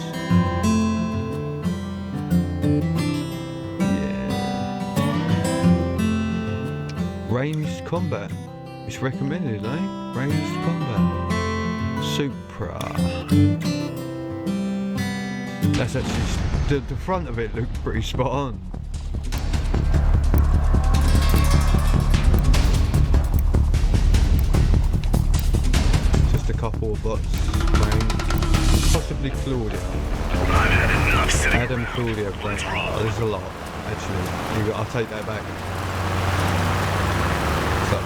A: Ranged combat. It's recommended, eh? Ranged combat. Supra. That's actually... The front of it looked pretty spot on. Just a couple of bots. Possibly Claudia.
D: I've had enough sitting.
A: Adam, Claudia, Frank. Oh, there's a lot, actually. I'll take that back. So,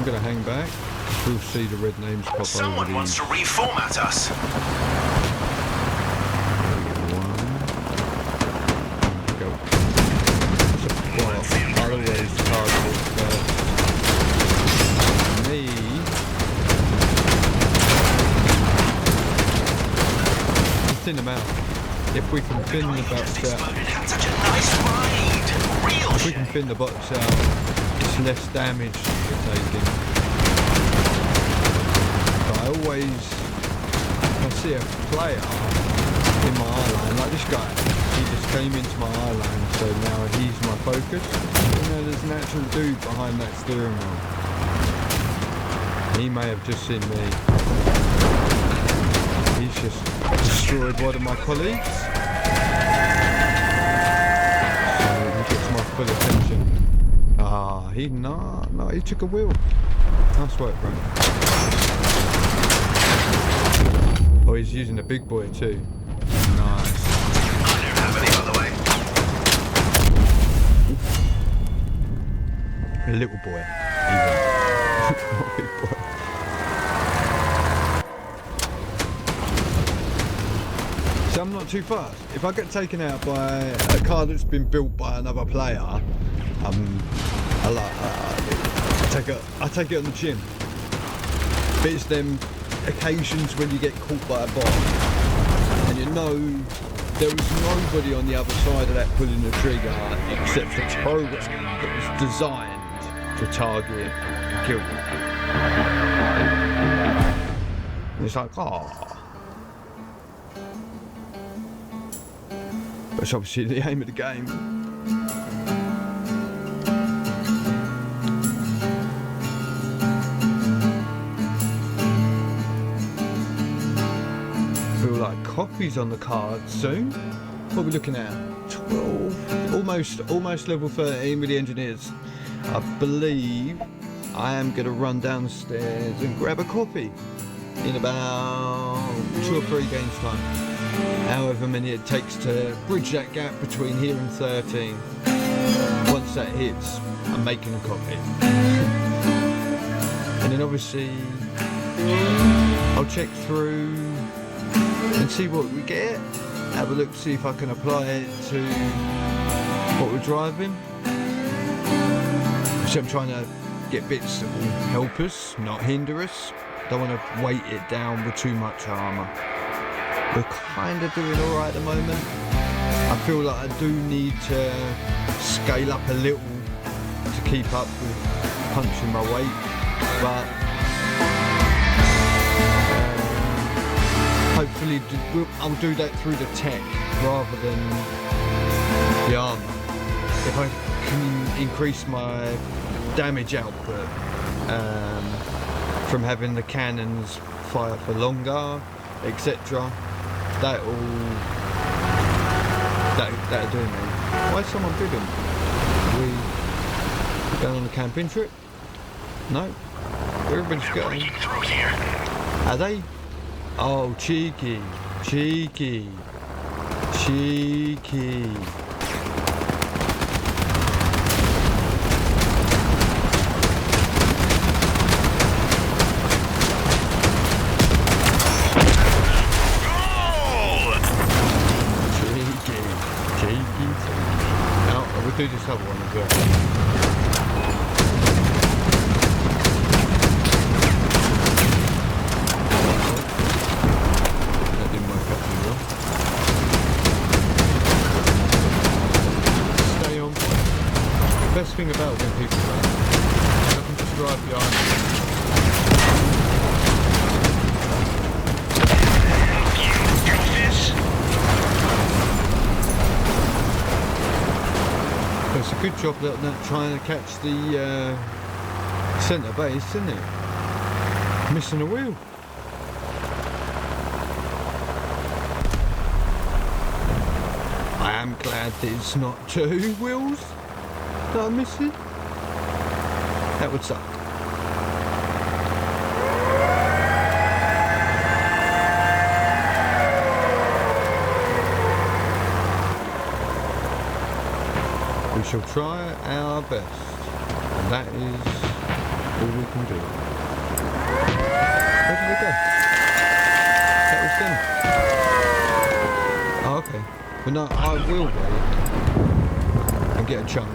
A: going to hang back. We'll see the red names pop over
B: Someone
A: these.
B: wants to reformat us.
A: Go. I'll always target first. Me. Thin them out. If we can thin the box out.
B: Such a nice ride. Real
A: If we can thin the box out, it's less damage we're taking. But I always, if I see a player in my eye line, like this guy, he just came into my eye line, so now he's my focus. You know, there's an actual dude behind that steering wheel. He may have just seen me. He's just destroyed one of my colleagues. So he gets my full attention. Ah, no, he took a wheel. Nice work, bro. Oh, he's using a big boy too. Nice.
B: I don't have any, by the way.
A: A little boy, even. Not a big boy. So I'm not too fast. If I get taken out by a car that's been built by another player, I take it on the chin. But it's them occasions when you get caught by a bot, and you know there was nobody on the other side of that pulling the trigger except the program that was designed to target and kill you. And it's like, oh. But it's obviously the aim of the game. Feel like copies on the card soon. What are we looking at? 12, almost level 13 with the engineers. I believe I am going to run down the stairs and grab a copy in about 2 or 3 games time. However many it takes to bridge that gap between here and 13. Once that hits, I'm making a copy. And then obviously I'll check through and see what we get. Have a look, see if I can apply it to what we're driving. So I'm trying to get bits that will help us, not hinder us. Don't want to weight it down with too much armour. We're kind of doing alright at the moment. I feel like I do need to scale up a little to keep up with punching my weight, but hopefully I'll do that through the tech rather than the armour. If I can increase my damage output from having the cannons fire for longer, etc., that'll do me. Why is someone bidding? We going on a camping trip? No. Where everybody's going?
B: Through here.
A: Are they? Oh, cheeky. Cheeky. Cheeky. Do this other one as well. That didn't work out too well. Stay on. The best thing about when people run, I can just drive behind them. It's a good job that not trying to catch the centre base, isn't it? Missing a wheel. I am glad that it's not 2 wheels that I'm missing. That would suck. We shall try our best, and that is all we can do. Where did they go? That was them. Oh, okay. But no, I will wait and get a chunk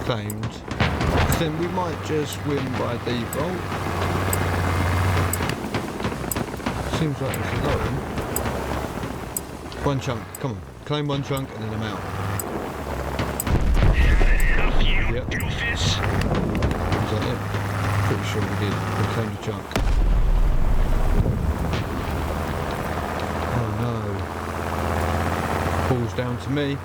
A: claimed. Because then we might just win by default. Seems like it's a low. One chunk, come on. Claim one chunk and then I'm out.
D: Enough, you
A: Yep.
D: doofus.
A: Is that it? Pretty sure we did. We claimed a chunk. Oh no. Falls down to me.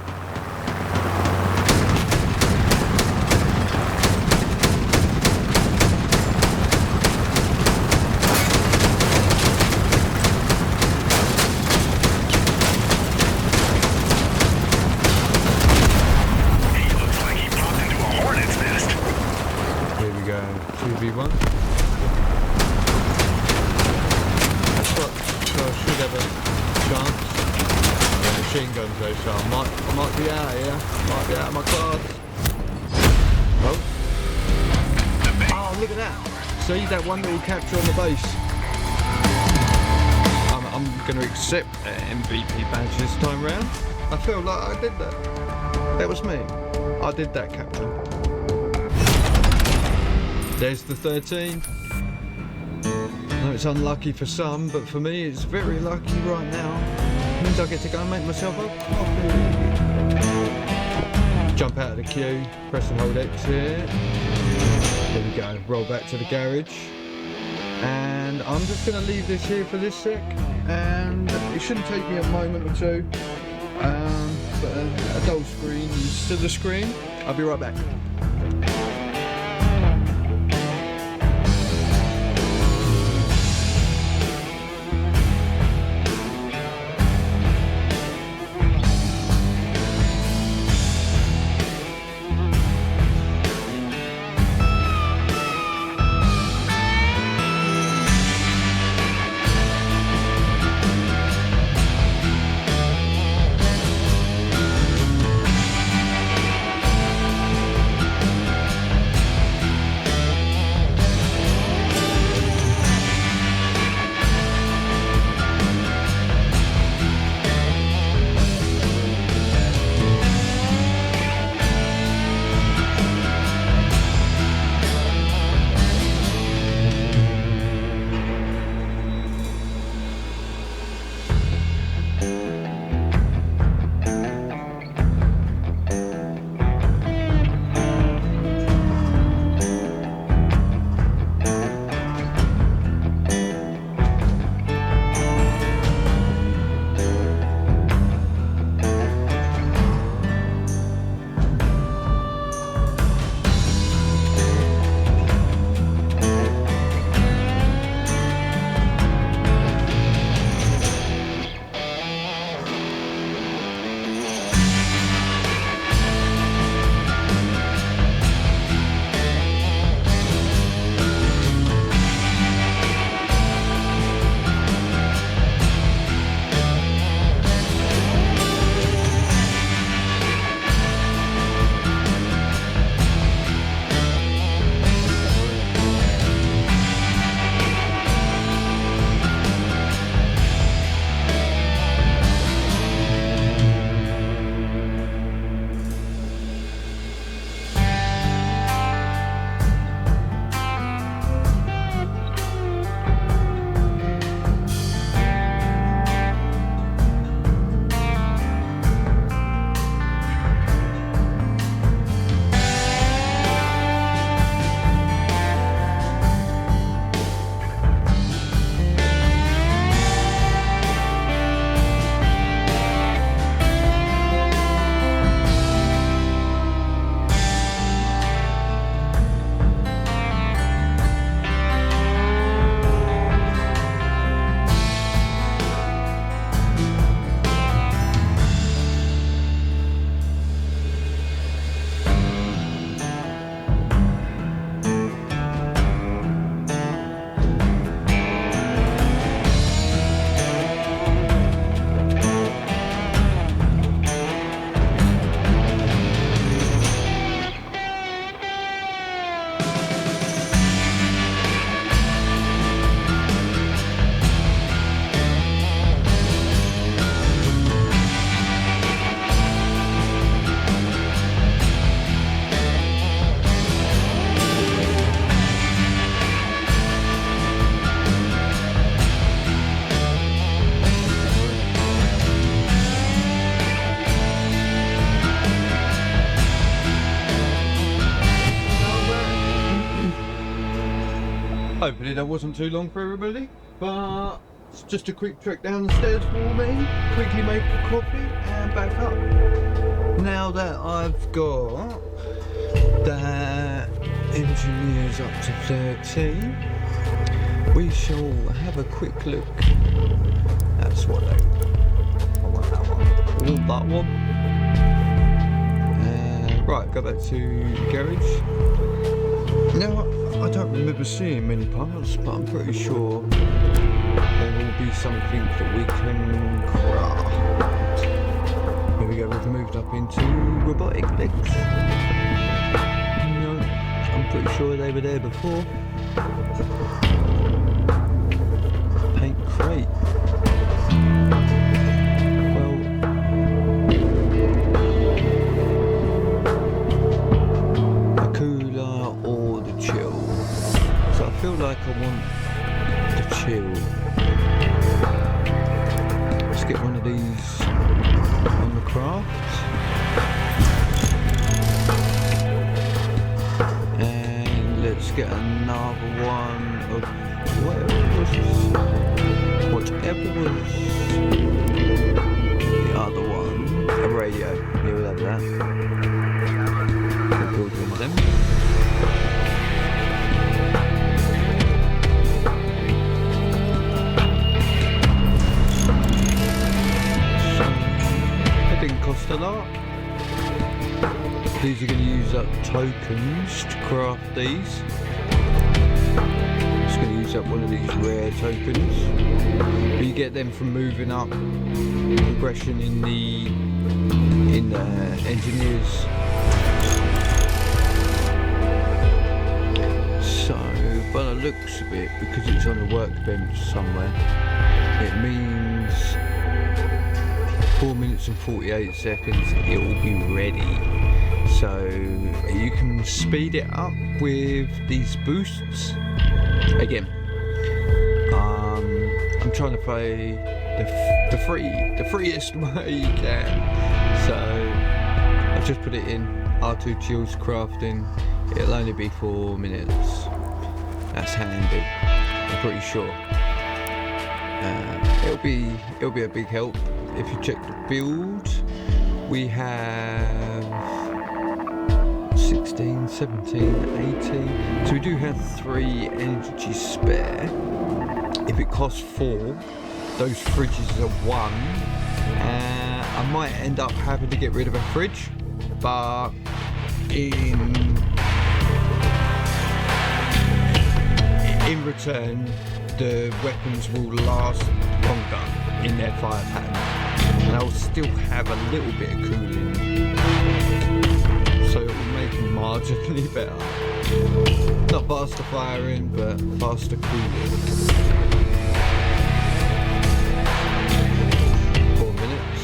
D: He looks like he popped into a hornet's nest.
A: Here we go. 2v1. That's what, so I should have a chance. I've got machine guns though, so I might be out here. Might be out of my class. Oh. Oh, look at that. See that one little capture on the base. I'm going to accept an MVP badge this time round. I feel like I did that. That was me. I did that capture. There's the 13. I know it's unlucky for some, but for me it's very lucky right now. Means I get to go and make myself a coffee. Jump out of the queue, press and hold X here. There we go, roll back to the garage. And I'm just going to leave this here for this sec. And it shouldn't take me a moment or two. But a dull screen is still a screen. I'll be right back. Hopefully that wasn't too long for everybody, but it's just a quick trek down the stairs for me, quickly make a coffee and back up. Now that I've got the engineers up to 13, we shall have a quick look. That's what I want, that one. I want that one. Right, go back to garage. Now, I don't remember seeing many parts, but I'm pretty sure there will be something that we can craft. Here we go, we've moved up into robotic legs. No, I'm pretty sure they were there before. Paint crate. Well, the cooler or the chill. So I feel like I want the chill. Let's get one of these on the craft. And let's get another one of whatever was the other one. A radio. Yeah, we'll have that. We'll build one of them. Cost a lot. These are going to use up tokens to craft these. Just going to use up one of these rare tokens. But you get them from moving up progression in the engineers. So by the looks of it, because it's on a workbench somewhere, it means 4 minutes and 48 seconds it will be ready. So you can speed it up with these boosts. Again, I'm trying to play the freest way you can. So I've just put it in R2 chills crafting. It'll only be 4 minutes. That's handy, I'm pretty sure. It'll be a big help. If you check the build, we have 16, 17, 18. So we do have 3 energy spare. If it costs 4, those fridges are 1. I might end up having to get rid of a fridge, but in return, the weapons will last longer in their fire pattern. And I'll still have a little bit of cooling, so it will make them marginally better. Not faster firing, but faster cooling. 4 minutes.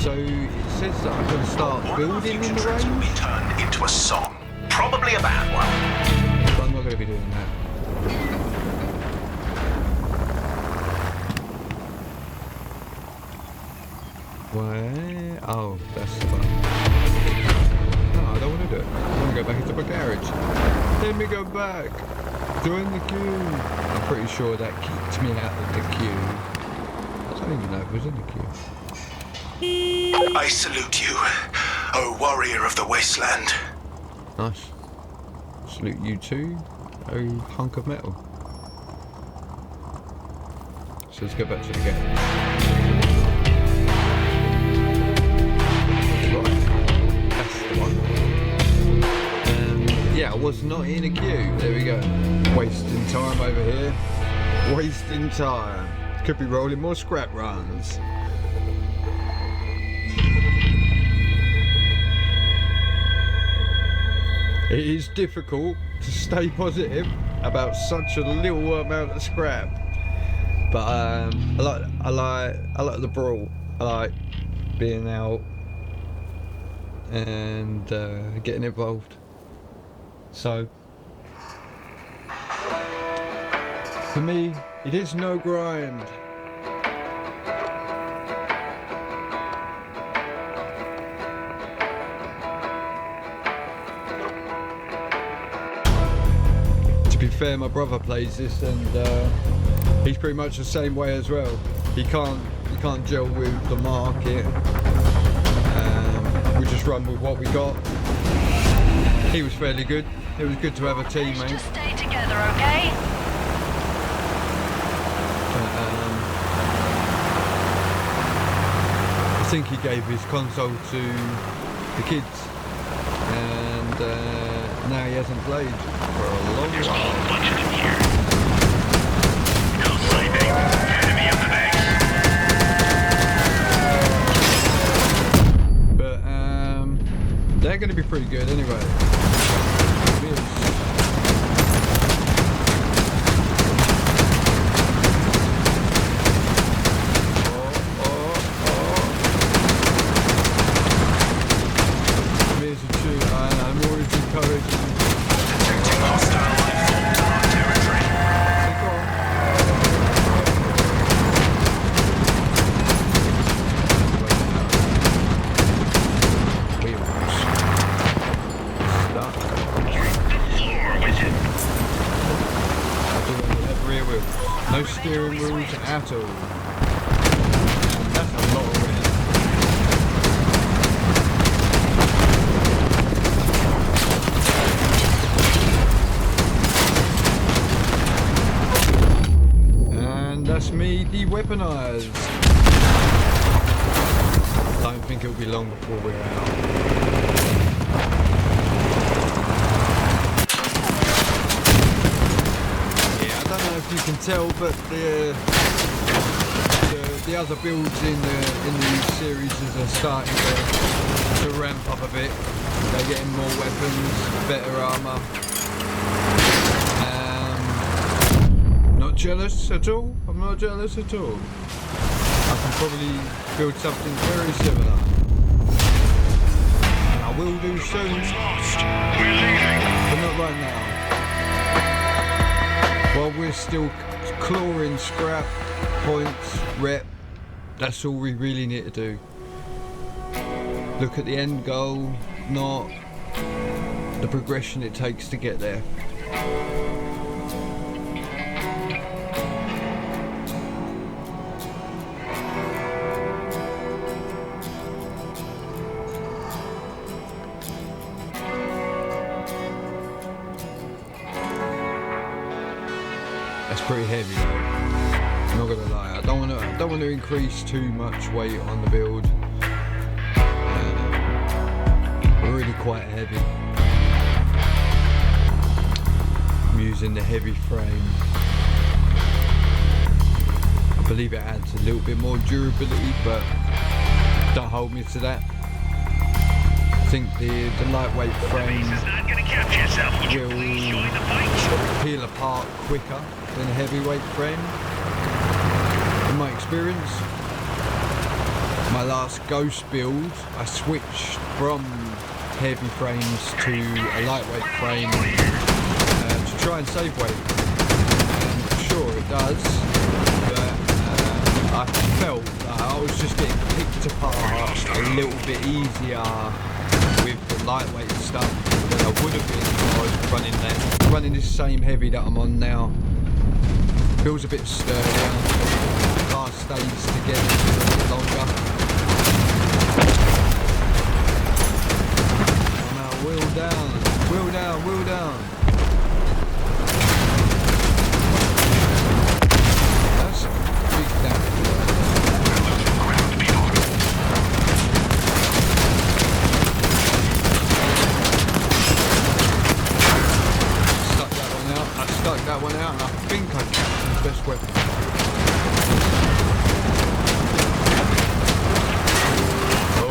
A: So it says that I can start building in the range.
B: Will be turned into a song, probably a bad one.
A: But I'm not going to be doing that. Why? Oh, that's the button. No, I don't want to do it. I want to go back into my garage. Let me go back. Join the queue. I'm pretty sure that kicked me out of the queue. I don't even know if it was in the queue.
B: I salute you, O warrior of the wasteland.
A: Nice. Salute you too, oh hunk of metal. So let's go back to the garage. Yeah, I was not in a queue. There we go. Wasting time over here. Wasting time. Could be rolling more scrap runs. It is difficult to stay positive about such a little amount of scrap. But I like the brawl. I like being out and getting involved. So, for me, it is no grind. be fair, my brother plays this, and he's pretty much the same way as well. He can't gel with the market. We just run with what we got. He was fairly good. It was good to have a teammate.
C: Just stay together, okay?
A: I think he gave his console to the kids, and now he hasn't played for a long
D: There's a
A: while.
D: whole bunch of them here. No sleeping. Enemy up the base.
A: But they're going to be pretty good anyway.
B: Detecting hostile life forms on our territory.
A: No steering wheels at all. That's a lot of wind. And that's me de-weaponized. Don't think it'll be long before we're out. If you can tell, but the other builds in the series are starting to ramp up a bit. They're getting more weapons, better armour. Not jealous at all. I'm not jealous at all. I can probably build something very similar, and I will do soon.
D: We're leaving.
A: But not right now. While we're still clawing scrap, points, rep, that's all we really need to do. Look at the end goal, not the progression it takes to get there. That's pretty heavy though. I'm not gonna lie. I don't want to increase too much weight on the build. Already quite heavy. I'm using the heavy frame. I believe it adds a little bit more durability, but don't hold me to that. I think the lightweight frame
D: Base is not gonna capture yourself. Would you please join the fight?
A: peel apart quicker than a heavyweight frame. In my experience, my last Ghost build, I switched from heavy frames to a lightweight frame to try and save weight. And sure it does, but I felt that I was just getting picked apart a little bit easier with the lightweight stuff than I would have been if I was running this same heavy that I'm on now. Feels a bit sturdier, the car stays together a bit longer. Oh no, wheel down, wheel down, wheel down. That's a big damage. Stuck that one out, and I think I captured the best weapon. Oh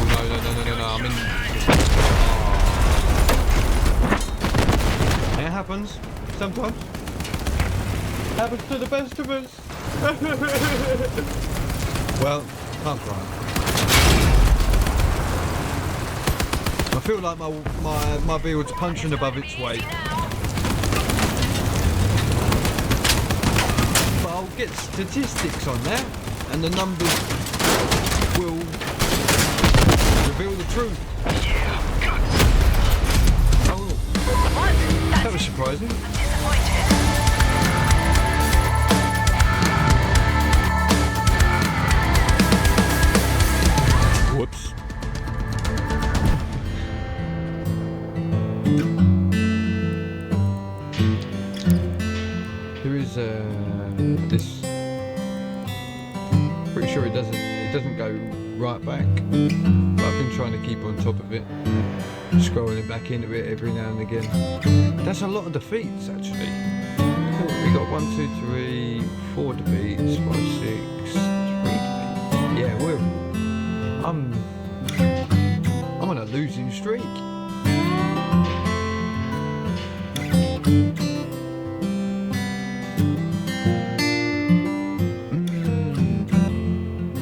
A: no, I'm in. Oh. It happens sometimes. Happens to the best of us. Well, can't cry. I feel like my build's punching above its weight. I'll get statistics on that, and the numbers will reveal the truth.
C: What? That's
A: was surprising.
C: Disappointed.
A: Whoops. There is this. Pretty sure it doesn't go right back. But I've been trying to keep on top of it, scrolling back into it every now and again. That's a lot of defeats actually. We got 1, 2, 3, 4 defeats, 5, 6, 3 defeats. Yeah, I'm on a losing streak.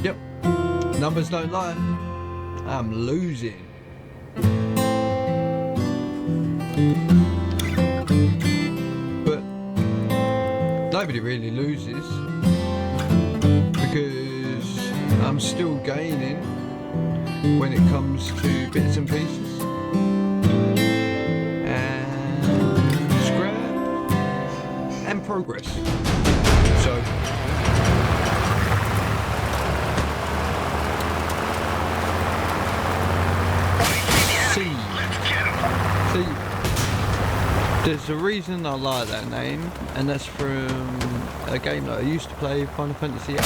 A: Yep, numbers don't lie. I'm losing. But nobody really loses because I'm still gaining when it comes to bits and pieces and scrap and progress. So see, there's a reason I like that name, and that's from a game that I used to play, Final Fantasy VIII.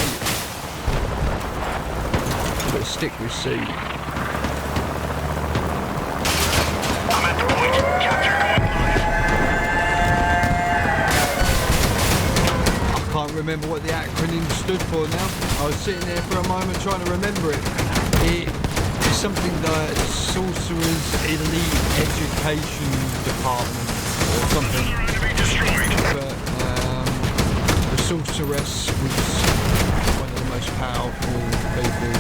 A: But stick with C.
D: I'm at the point. Capture going live.
A: I can't remember what the acronym stood for now. I was sitting there for a moment trying to remember it. It's something like Sorcerer's Elite Education Department or something.
D: Enemy destroyed.
A: But the Sorceress was one of the most powerful people.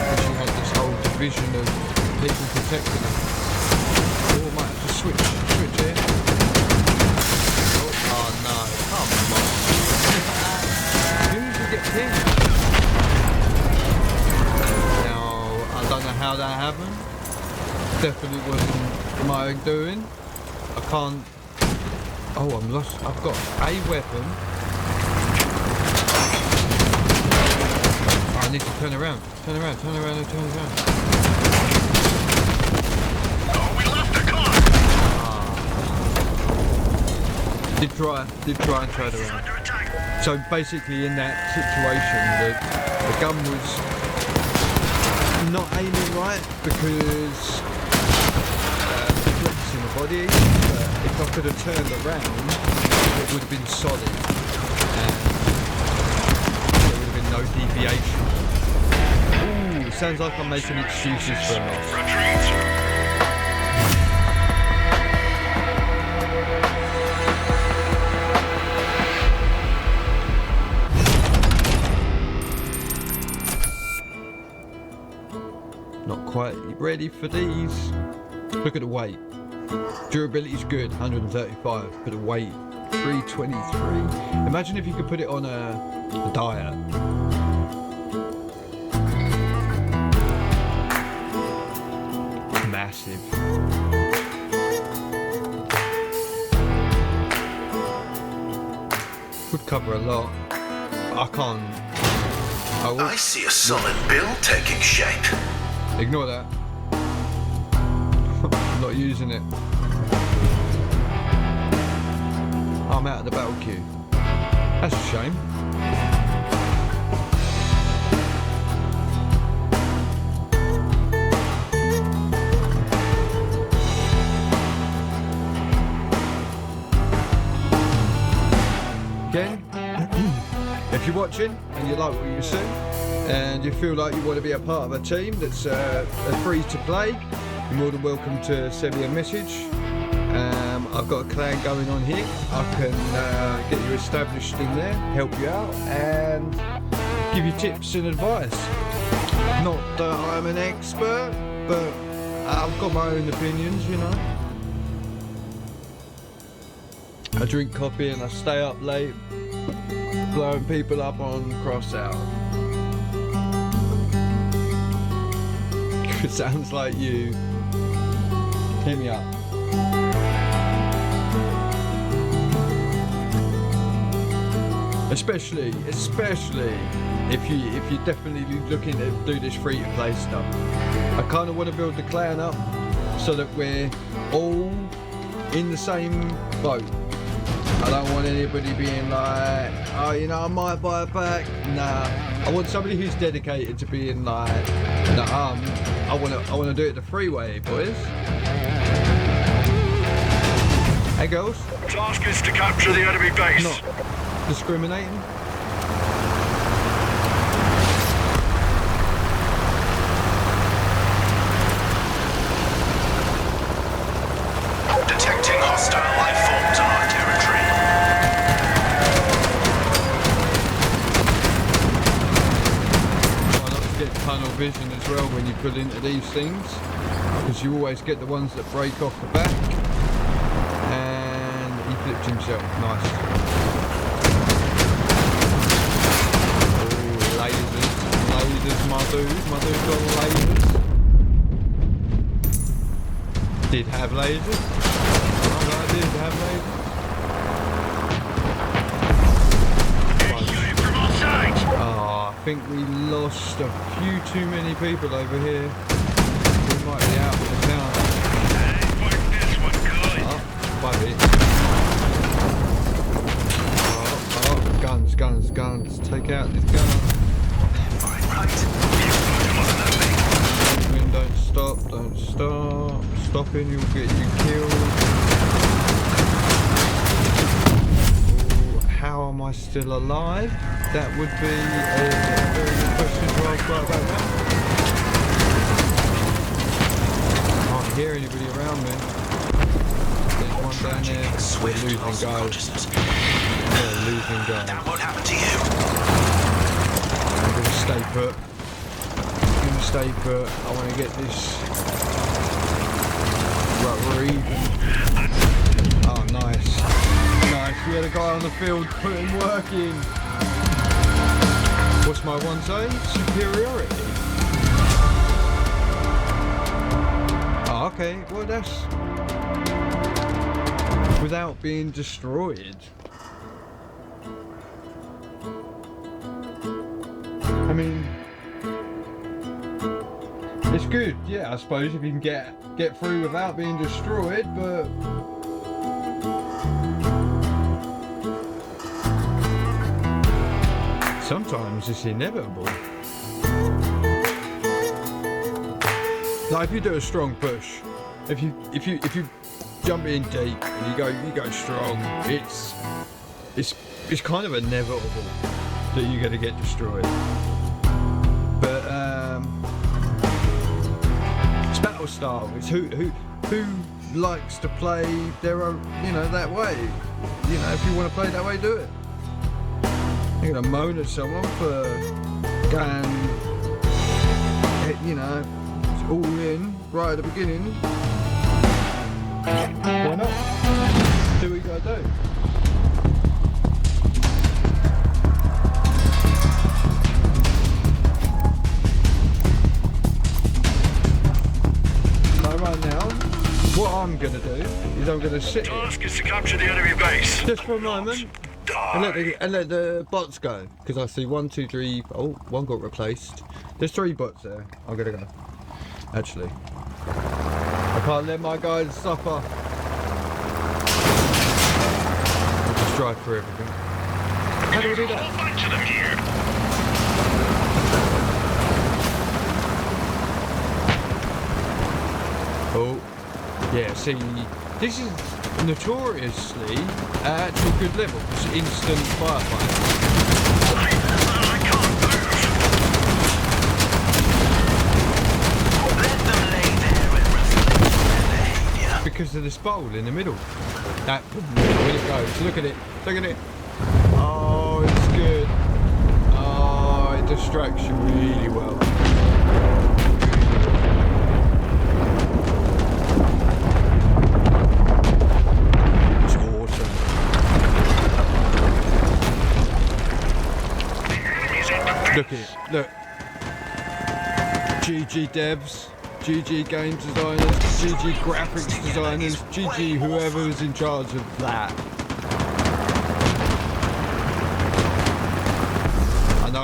A: And she had this whole division of people protecting her. Oh, I might have to switch here. Oh no, come on. Who did you get pinned? I don't know how that happened. Definitely wasn't my doing. I can't. Oh, I'm lost. I've got a weapon. I need to turn around. Turn around.
D: Oh, we left the car.
A: Did try and turn around.
D: Under attack.
A: So basically, in that situation, the gun was not aiming right because flicks in the body, but if I could have turned around it would have been solid and there would have been no deviation. Ooh, sounds like I'm making excuses for a loss.
D: Retreat.
A: Not quite ready for these. Look at the weight. Durability's good, 135, but the weight, 323. Imagine if you could put it on a diet. Massive. Would cover a lot. I can't.
B: I see a solid build taking shape.
A: Ignore that. I'm not using it. I'm out of the battle queue. That's a shame. Again, if you're watching and you like what you see and you feel like you want to be a part of a team that's free to play, you're more than welcome to send me a message. I've got a clan going on here. I can get you established in there, help you out and give you tips and advice. Not that I'm an expert, but I've got my own opinions, you know. I drink coffee and I stay up late blowing people up on Crossout. It sounds like you. Hit me up. Especially if you're definitely looking to do this free-to-play stuff. I kind of want to build the clan up so that we're all in the same boat. I don't want anybody being like, oh, you know, I might buy it back. Nah, I want somebody who's dedicated to being like, nah, I want to do it the free way, boys. Hey, girls.
D: Task is to capture the enemy base.
A: Not discriminating.
B: Detecting hostile life forms on our territory.
A: I like to get tunnel vision as well when you put into these things, because you always get the ones that break off the back. And he flipped himself. Nice. Oh, lasers, my dude got lasers. Did have lasers. I did have lasers.
D: Shooting from all sides.
A: Oh, I think we lost a few too many people over here. We might be out of the town.
D: Hey, mark this one good.
A: Oh, 5 hits. Oh, guns. Take out this gun.
B: Fine, right. Come on, that
A: Wind, don't stop. Stopping, you'll get you killed. Ooh, how am I still alive? That would be a very good question to ask right about now. Can't hear anybody around me. There's one down there. We're losing guys. We're losing guys.
B: That won't happen to you.
A: I'm going to stay put. I want to get this. Right, we're even. Oh, nice. We had a guy on the field putting work in. What's my one say? Superiority. Oh, okay. Well, that's without being destroyed. I mean, it's good, yeah, I suppose, if you can get through without being destroyed, but sometimes it's inevitable. Like if you do a strong push, if you jump in deep and you go strong, it's kind of inevitable that you're gonna get destroyed. But it's battle style. It's who likes to play their own, that way. If you want to play that way, do it. You're gonna moan at someone for going, all in right at the beginning. Why not? Do what you gotta do. Right now, what I'm gonna do is I'm gonna sit here
D: Task is to capture the enemy base.
A: just for a moment and let the bots go, because I see 1, 2, 3. Oh, one got replaced. There's 3 bots there. I'm gonna go. Actually, I can't let my guys suffer. I'll just drive through everything. How do we do
D: There's a
A: that?
D: whole bunch of them here.
A: Oh, yeah, see, this is notoriously actually good level. It's instant firefight.
D: I can't move.
B: Let them lay there and reflect their behavior.
A: Because of this bowl in the middle. That, when it goes, look at it. Oh, it's good. Oh, it distracts you really well. It's awesome. Look at it, look. GG devs, GG game designers, GG graphics designers, GG whoever's in charge of that.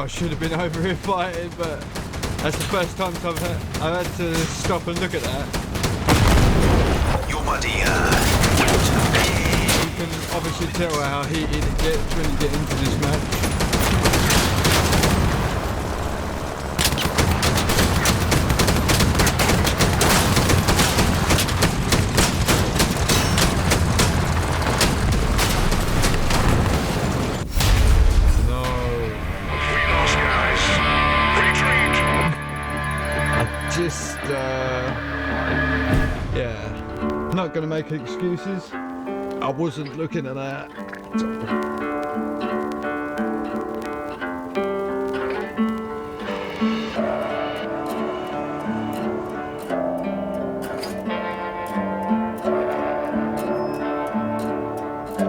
A: should have been over here fighting, but that's the first time I've had to stop and look at that.
B: Your buddy,
A: You can obviously tell how heated it gets when you get into this match. Yeah, not gonna make excuses. I wasn't looking at that.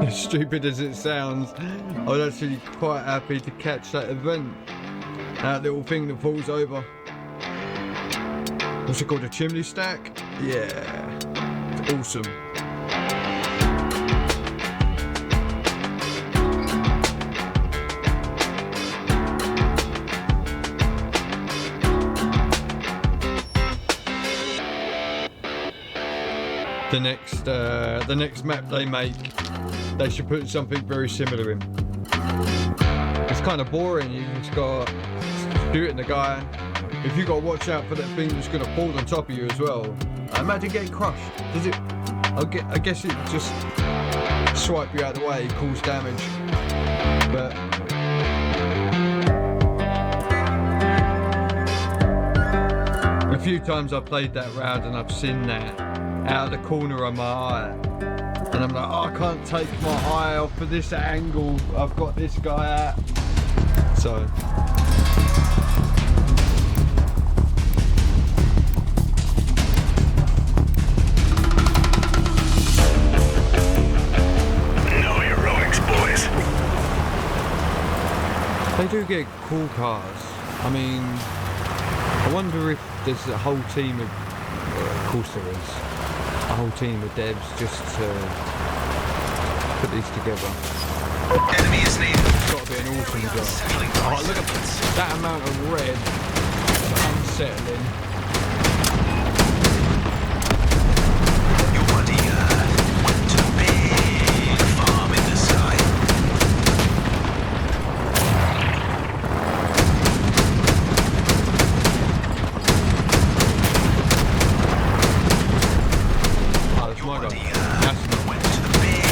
A: As stupid as it sounds, I was actually quite happy to catch that event. That little thing that falls over. What's it called, a chimney stack? Yeah, it's awesome. The next map they make, they should put something very similar in. It's kind of boring. You just got shooting the guy. If you got to watch out for that thing that's going to fall on top of you as well. Imagine getting crushed. Does it? I guess it just swipe you out of the way, cause damage. But a few times I've played that round and I've seen that out of the corner of my eye, and I'm like, oh, I can't take my eye off of this angle. I've got this guy out. So. They do get cool cars. I mean, I wonder if there's a whole team of, of course there is, a whole team of devs just to put these together.
B: enemy is near.
A: It's got to be an awesome job. Oh, look at that amount of red. Unsettling.
B: Your buddy went to a big farm in the sky.
A: Oh, that's my guy. That's not.
B: Went to the big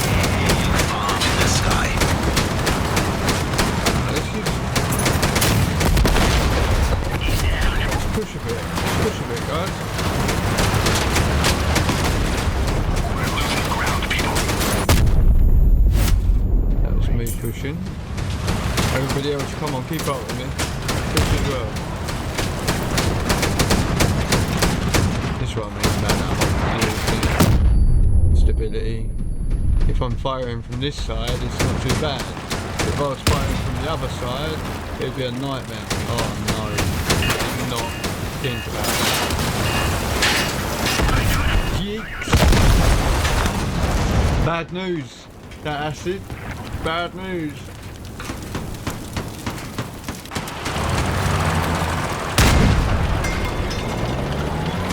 B: farm in the sky.
A: Let's push a bit. Push a bit, guys.
B: We're losing ground, people.
A: That was me pushing. Everybody else, come on, keep up with me. Push as well. This one means stability. If I'm firing from this side, it's not too bad. If I was firing from the other side, it'd be a nightmare. Oh no, not think about it. Yeeks. Bad news. That acid. Bad news.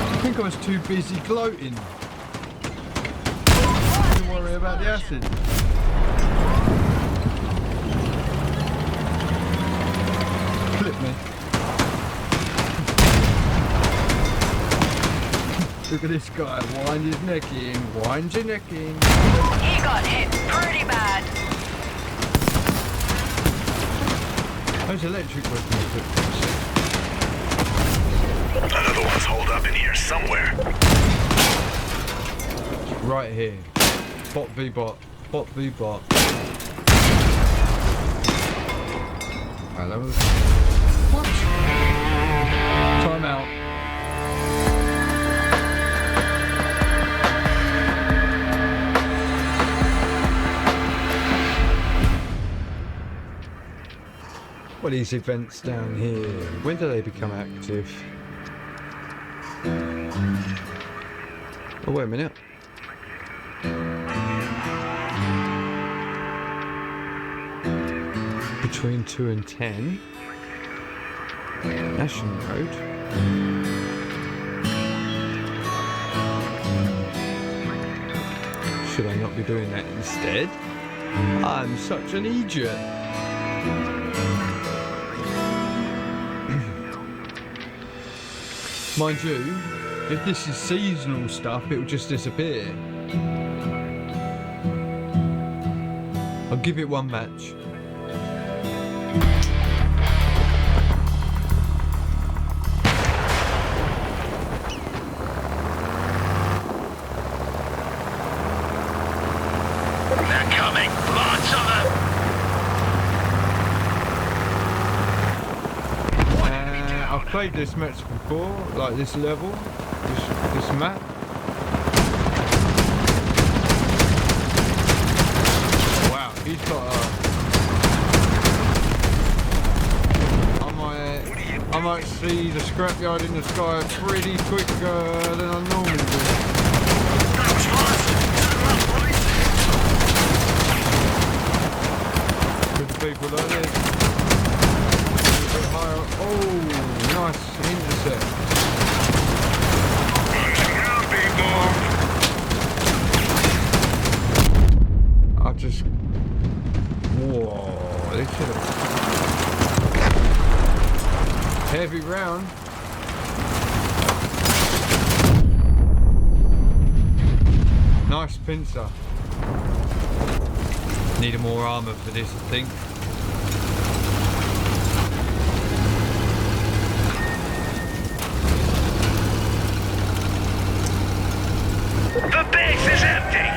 A: I think I was too busy gloating. Don't worry about the acid. Flip me. Look at this guy, wind his neck in, wind your neck in.
C: He got hit pretty bad.
A: Those electric weapons look
D: Another one's holed up in here somewhere.
A: right here. Bot v bot. Bot v bot. Hello. What? Time out. What are these events down here? When do they become active? Oh, wait a minute. Between 2 and 10. National Road. Should I not be doing that instead? I'm such an idiot. Mind you, if this is seasonal stuff, it will just disappear. I'll give it one match.
D: They're coming. Lots of them.
A: I've played this match before, like this level, this map. Wow, he's got a... I might see the scrapyard in the sky pretty quicker than I normally do.
D: That was fast.
A: Good people like this. A bit higher. Oh, nice intercept. I just... Whoa, they should have... Heavy round. Nice pincer. Needed more armour for this, I think.
D: The base is empty.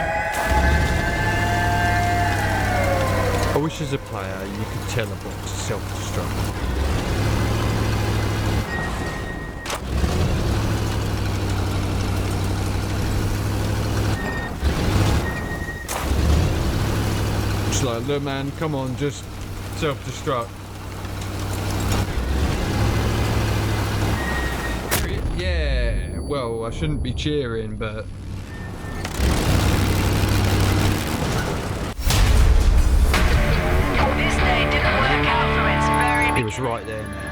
A: I wish as a player you could tell a bot to self-destruct. It's like, look man, come on, just self-destruct. Yeah, well, I shouldn't be cheering, but...
C: This day didn't work out from its very
A: It was right there, man.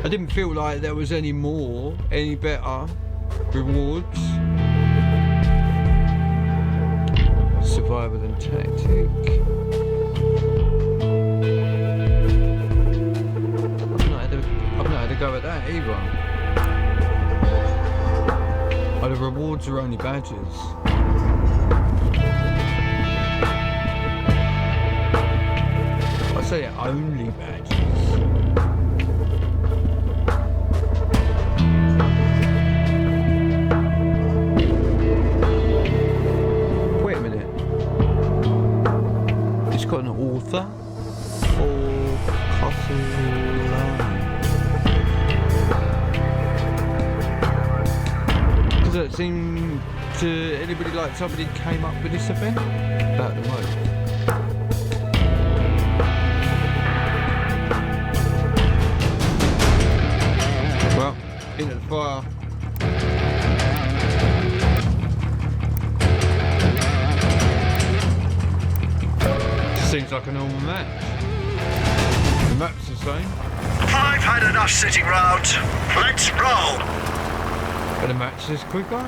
A: I didn't feel like there was any better rewards. Survival and tactic. I've not had a go at that either. Oh, the rewards are only badges. I say only badges. Got an author or Castle. Does that seem to anybody like somebody came up with this event? About the way. Well, into the fire. Seems like a normal match. The map's the same.
D: I've had enough sitting round. Let's roll.
A: But the match is quicker. I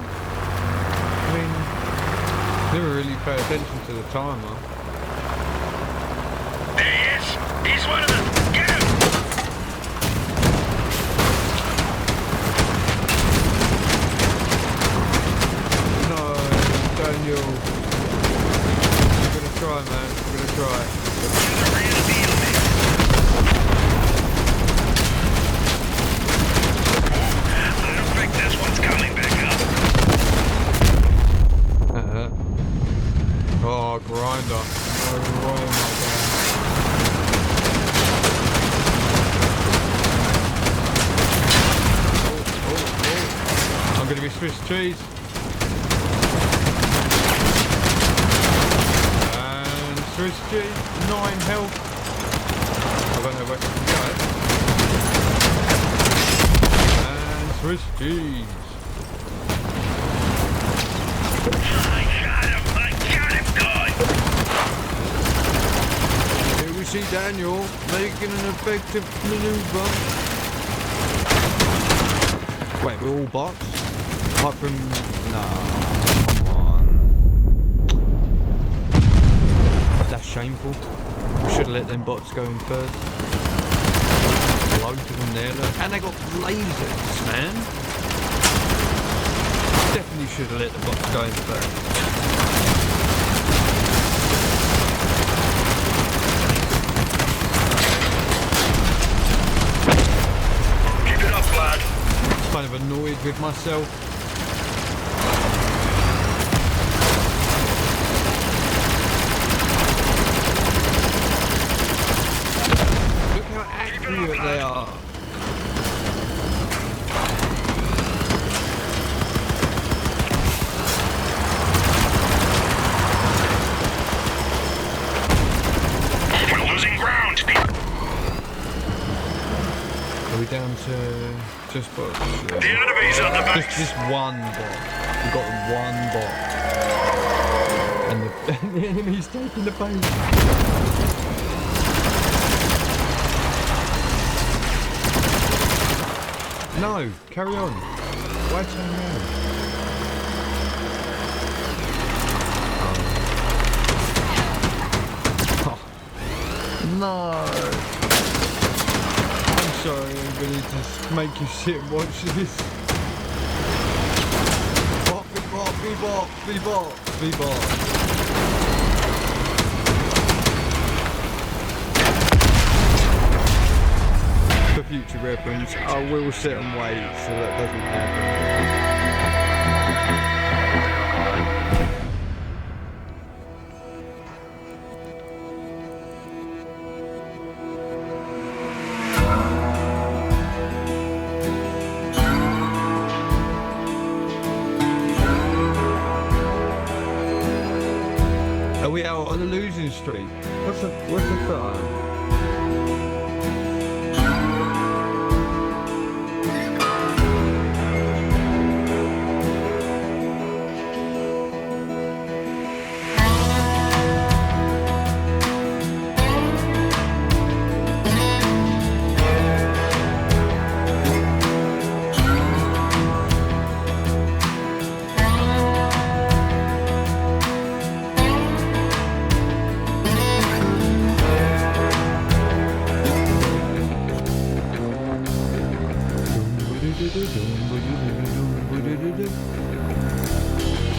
A: mean, never really pay attention to the timer.
D: There he is. He's one of them. Get him.
A: No, Daniel. I'm gonna try, man. I'm gonna try.
D: I don't think this one's coming back up.
A: Oh, grinder. Oh my god. Oh. I'm gonna be Swiss cheese. And Swiss cheese, 9 health. don't know where to go. And Swiss cheese.
D: I got him good!
A: Here we see Daniel making an effective maneuver. Wait, we're all bots? Apart from... Nah, come on. That's shameful. We should have let them bots go in first. Loads of them there, look. And they got lasers, man. Definitely should have let the bots go in first.
D: Keep it up, lad.
A: Kind of annoyed with myself. Look how accurate they are.
D: We're losing ground.
A: Are we down to just bots?
D: The enemy's at the
A: Just
D: base.
A: this one bot. We've got one bot. And the enemy's taking the base. No, carry on. Why turn around? Oh. No. I'm sorry, I'm gonna just make you sit and watch this. Bot, be bot, be bot, be bot, be bot. For future reference, I will sit and wait so that doesn't happen. Are we out on a losing streak? What's the time?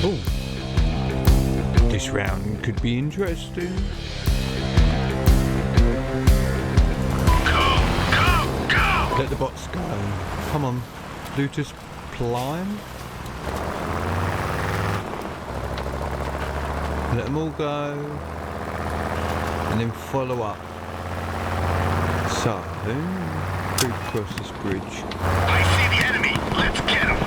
A: Oh, this round could be interesting.
D: Go, go, go!
A: Let the bots go. Come on, Lutus Prime. Let them all go, and then follow up. So, we cross this bridge.
D: I see the enemy. Let's get him.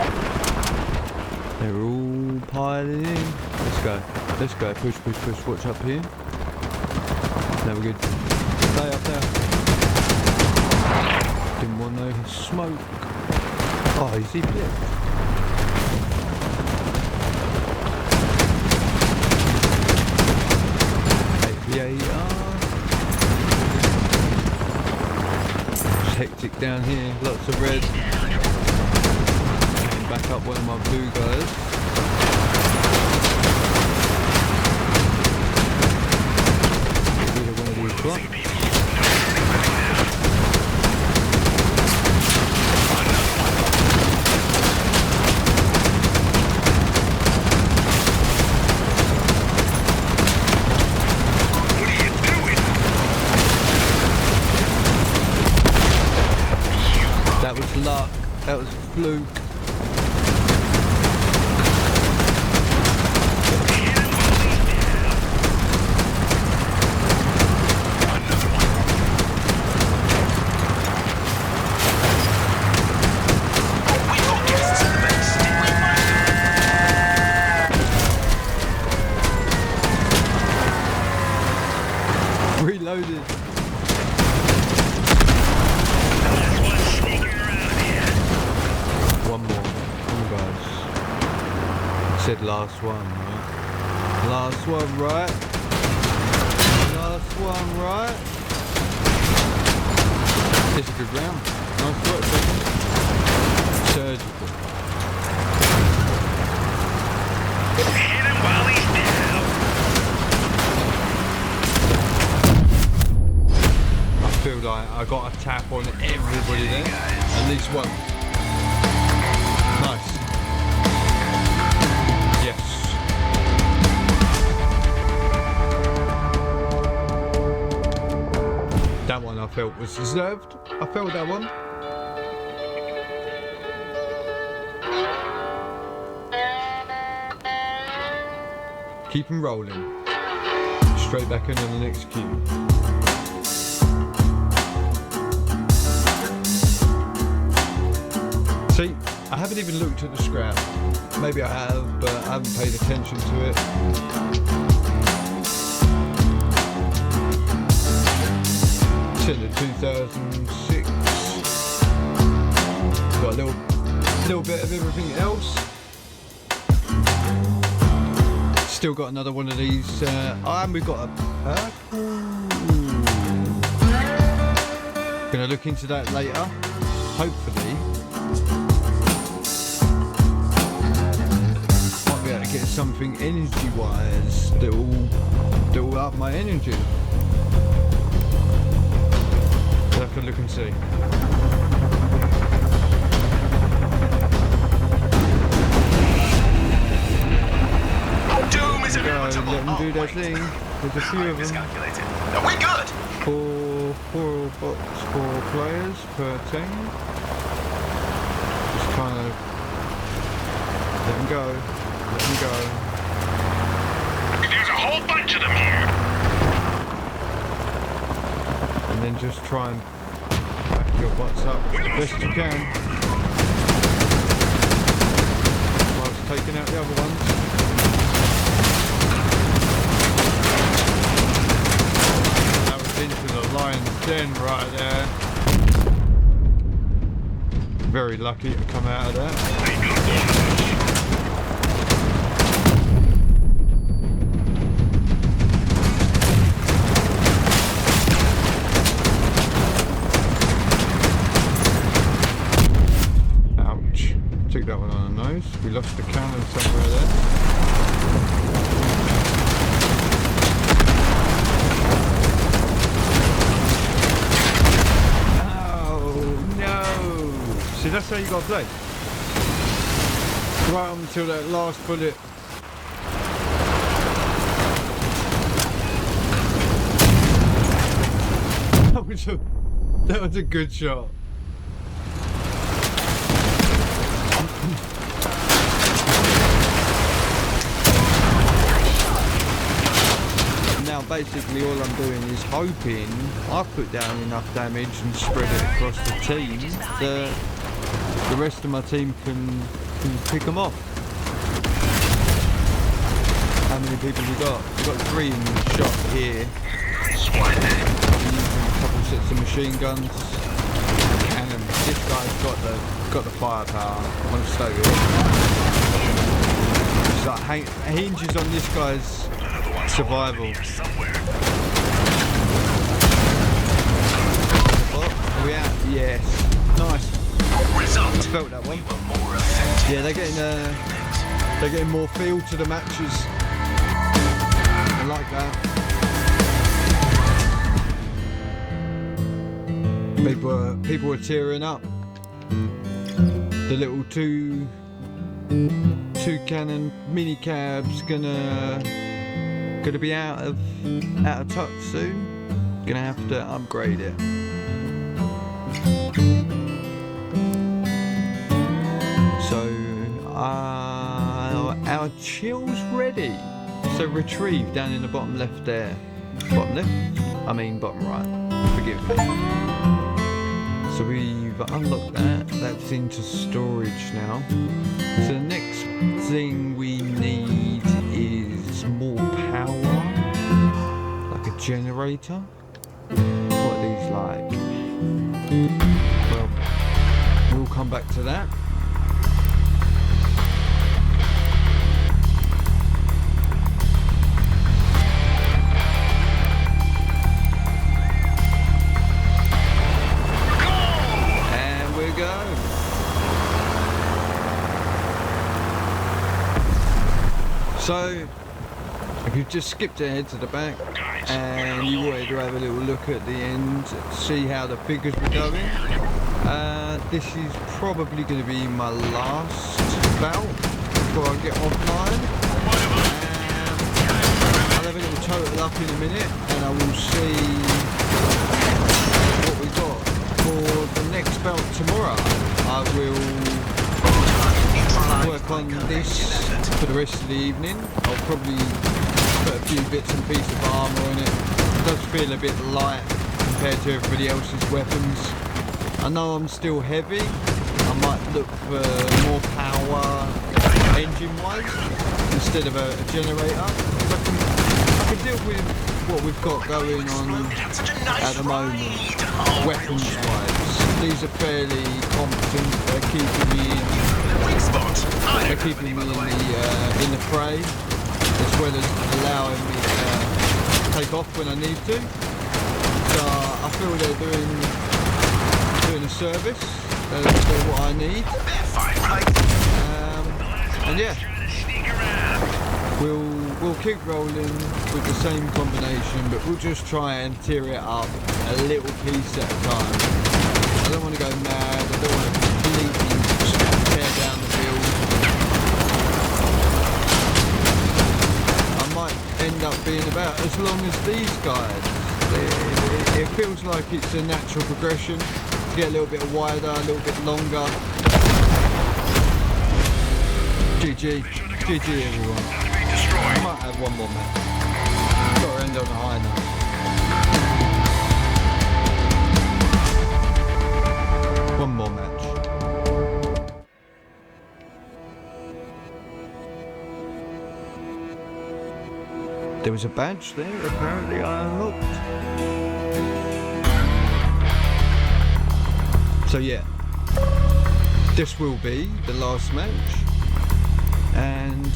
A: They're all piling in. Let's go. Let's go. Push, push, push. Watch up here. No, we're good. Stay up there. Didn't want no smoke. Oh, is he flipped? APAR. It's hectic down here. Lots of red. Back up one of my blue guys. Get rid of one of these bots.
D: What are you doing?
A: That was luck. That was fluke. Reloaded. Said last one, right? Last one, right? Last one, right? It's a good round. Nice work, baby. Surgical.
D: Hit him while he's down.
A: I feel like I got a tap on everybody there. At least one. Nice. Yes. That one I felt was deserved. I felt that one. Keep them rolling. Straight back in on the next cue. See, I haven't even looked at the scrap. Maybe I have, but I haven't paid attention to it. It's in the 2006. Got a little bit of everything else. Still got another one of these. And we've got a purple. Gonna look into that later. Hopefully. Might be able to get something energy-wise that will up my energy. So I can look and see.
B: Doom is inevitable.
A: Let them do their thing. There's a few of them.
B: Miscalculated. Are we good?
A: Four bots, 4 players per team. Just kind of let them go. Let them go.
D: There's a whole bunch of them here.
A: And then just try and back your bots up as best you can. Whilst taking out the other ones. Into the lion's den right there. Very lucky to come out of that. Ouch. Took that one on the nose. We lost the cannon somewhere there. See, that's how you gotta play. Right on until that last bullet. That was a good shot. Now basically all I'm doing is hoping I've put down enough damage and spread it across the team that the rest of my team can pick them off. How many people we got? We've got 3 in the shop here. I'm using a couple sets of machine guns. Cannon. This guy's got the firepower. I want to stay with it. It's like hinges on this guy's survival. Oh, are we out? Yes. Nice. I felt that one. Yeah, they're getting more feel to the matches. I like that. People are tearing up. The little two cannon mini cabs gonna be out of touch soon. Gonna have to upgrade it. So our chill's ready. So retrieve down in the bottom left there. Bottom left? I mean bottom right. Forgive me. So we've unlocked that. That's into storage now. So the next thing we need is more power. Like a generator. What are these like? Well, we'll come back to that. So, if you've just skipped ahead to the back and you wanted to have a little look at the end, see how the figures were going, this is probably going to be my last bout before I get offline. I'll have a little total up in a minute and I will see what we got. For the next bout tomorrow, I will work on this for the rest of the evening. I'll probably put a few bits and pieces of armour on it. It does feel a bit light compared to everybody else's weapons. I know I'm still heavy. I might look for more power engine wise instead of a generator. I can deal with what we've got going on at the moment weapons wise. These are fairly competent. They're keeping me in the fray, as well as allowing me to take off when I need to. So I feel they're doing a service. They're what I need. And yeah, we'll keep rolling with the same combination, but we'll just try and tear it up a little piece at a time. I don't want to go mad. I don't want to completely tear down the build. I might end up being about as long as these guys. It feels like it's a natural progression to get a little bit wider, a little bit longer. GG everyone. I might have one more match. Got to end on a high note. One more match. There was a badge there, apparently I unlocked. So yeah, this will be the last match, and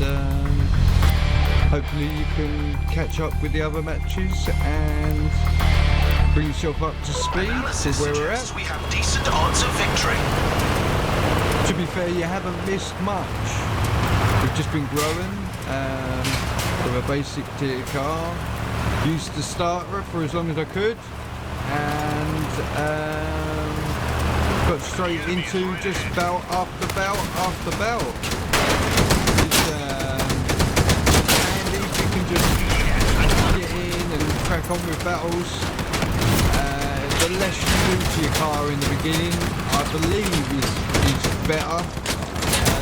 A: hopefully you can catch up with the other matches and bring yourself up to speed to where we're at.
B: We have decent odds of victory.
A: To be fair, you haven't missed much. We've just been growing with a basic tier car. Used the starter for as long as I could, and got straight into just bout after bout after bout. It's handy if you can just get in and crack on with battles. The less you do to your car in the beginning, I believe is better.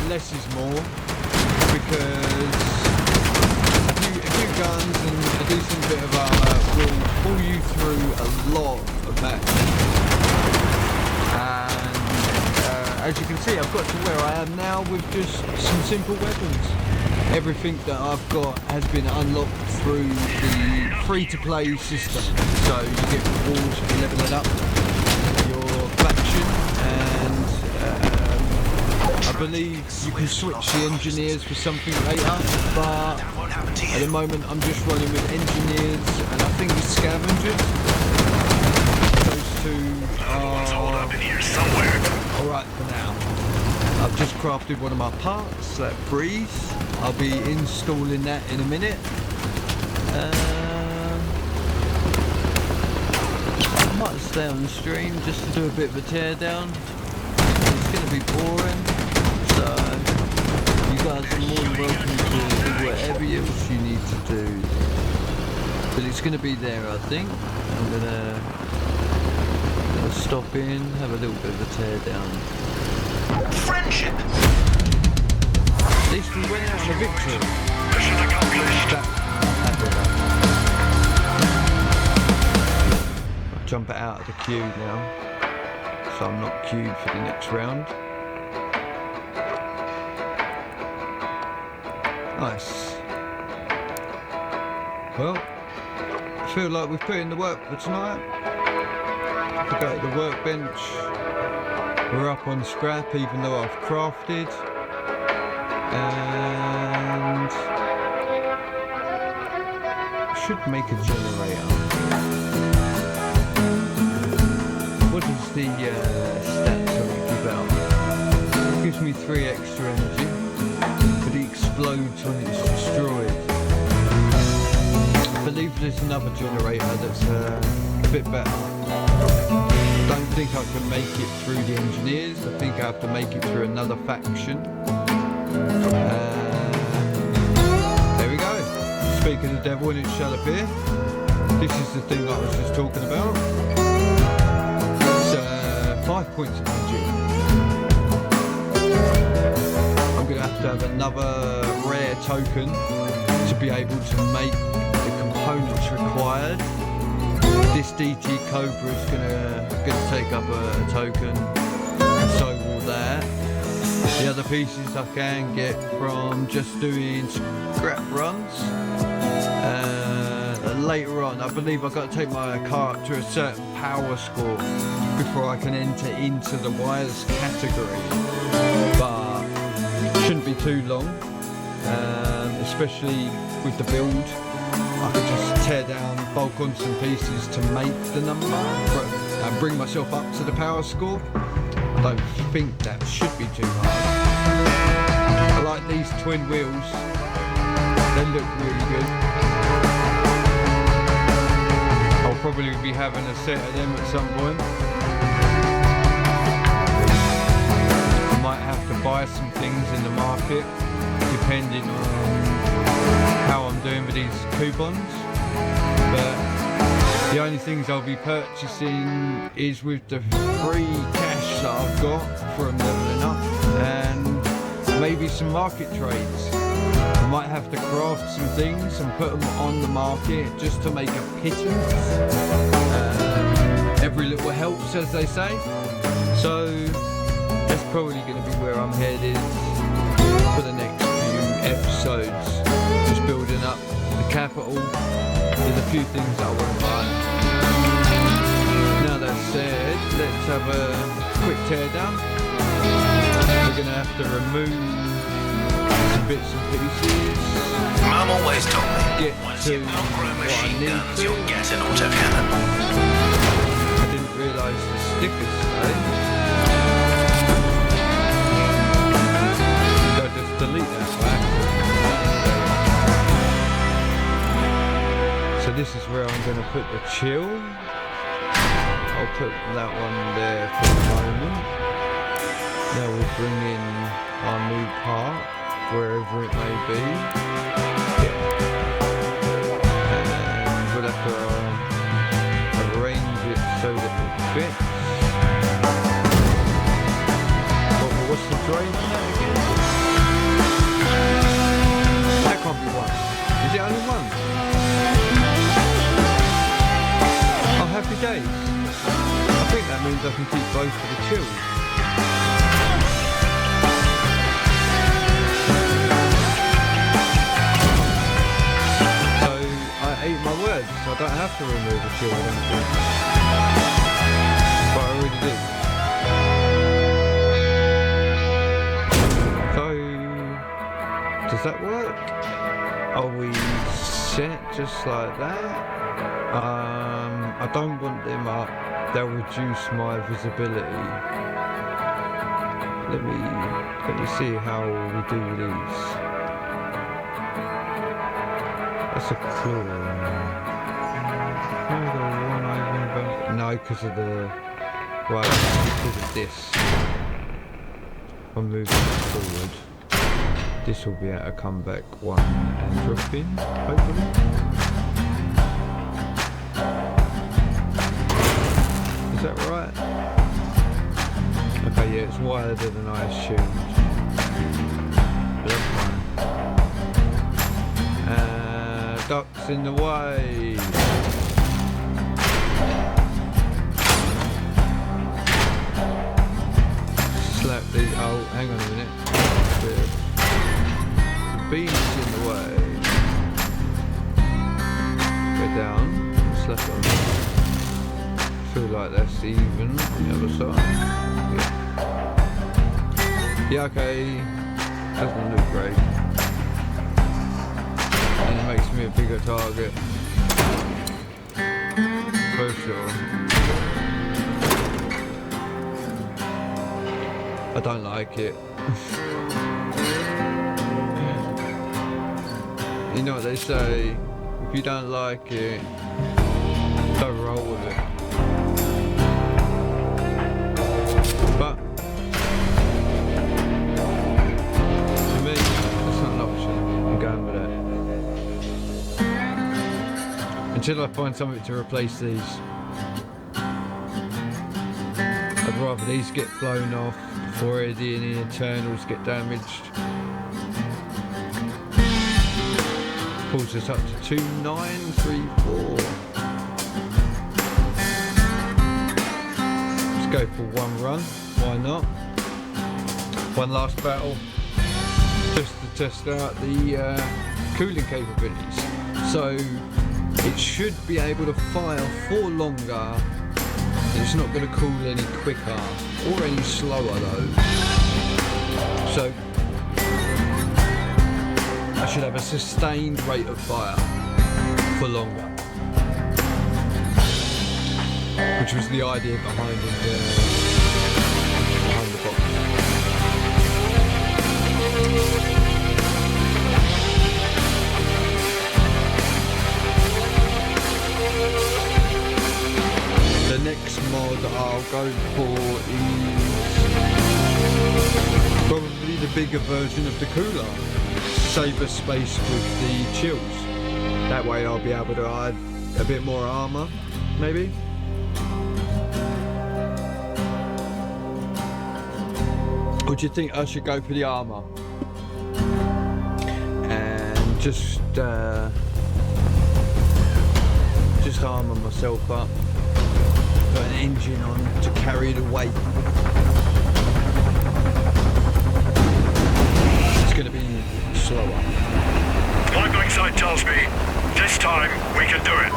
A: Less is more, because a few guns and a decent bit of armour will pull you through a lot of matches. And as you can see, I've got to where I am now with just some simple weapons. Everything that I've got has been unlocked through the free-to-play system. So you get rewards for leveling up your faction, and I believe you can switch the engineers for something later, but at the moment I'm just running with engineers and I think it's scavengers. Those two are alright for now. I've just crafted one of my parts, that breeze. I'll be installing that in a minute. I might stay on the stream just to do a bit of a teardown. It's going to be boring, so you guys are more than welcome to do whatever else you need to do. But it's going to be there, I think. I'm going to stop in, have a little bit of a teardown.
B: Friendship.
A: At least we went out with a victory.
D: Mission accomplished.
A: I'll jump it out of the queue now, so I'm not queued for the next round. Nice. Well, I feel like we've put in the work for tonight. If we go to the workbench, we're up on scrap even though I've crafted. And should make a generator. What does the stats on it give out? It gives me 3 extra energy. For the explodes when it's destroyed. I believe there's another generator that's a bit better. I don't think I can make it through the engineers. I think I have to make it through another faction. There we go. Speaking of the devil, and it shall appear. This is the thing I was just talking about. It's 5 points of energy. I'm going to have another rare token to be able to make the components required. This DT Cobra is going to take up a token, and so will that. The other pieces I can get from just doing scrap runs. Later on, I believe I've got to take my car up to a certain power score before I can enter into the wireless category. But it shouldn't be too long, especially with the build. I could just tear down, bulk on some pieces to make the number and bring myself up to the power score. I don't think that should be too hard. I like these twin wheels, they look really good. I'll probably be having a set of them at some point. I might have to buy some things in the market depending on how I'm doing with these coupons, but the only things I'll be purchasing is with the free cash that I've got from leveling up, and maybe some market trades. I might have to craft some things and put them on the market just to make a pittance. Every little helps, as they say. So that's probably going to be where I'm headed for the next few episodes. Just building up the capital. There's a few things that I want to buy. Now that said, let's have a quick teardown. We're going to have to remove some bits and pieces.
B: Mum always told me,
A: Get
B: once
A: to
B: you've outgrown
A: what I
B: machine
A: need
B: guns,
A: to.
B: you'll get an autocannon.
A: I didn't realise the stickers today. So just delete that by accident. So this is where I'm going to put the chill. I'll put that one there for the moment. Now we'll bring in our new part, wherever it may be. And we'll have to arrange it so that it fits. What's the drain on that again? That can't be one. Is it only one? Oh, happy days. I think that means I can keep both of the chills. I ate my words, so I don't have to remove a chill, I don't think. But I already did. So, does that work? Are we set just like that? I don't want them up, they'll reduce my visibility. Let me see how we do these. That's a cool one. No, because of the... Right, because of this. I'm moving forward. This will be able to come back one and drop in, hopefully. Is that right? Okay, yeah, it's wider than I assumed. But that's fine. Ducks in the way. Slap the... Oh, hang on a minute. The beam's in the way. Go down. Slap it on. Feel like that's even on the other side. Yeah, okay. Doesn't look great. And it makes me a bigger target. For sure. I don't like it. You know what they say, if you don't like it, don't roll with it. But for me, that's not an option. I'm going with it. Until I find something to replace these. I'd rather these get blown off before any internals get damaged. Pulls us up to 2934. Let's go for one run, why not? One last battle, just to test out the cooling capabilities. So it should be able to fire for longer. It's not going to cool any quicker or any slower though. So I should have a sustained rate of fire for longer, which was the idea behind the box. The next mod I'll go for is probably the bigger version of the cooler. Save us space with the chills. That way I'll be able to add a bit more armor, maybe. Or do you think I should go for the armor and just armor myself up, put an engine on to carry the weight? It's going to be slower.
D: My backside tells me this time we can do it.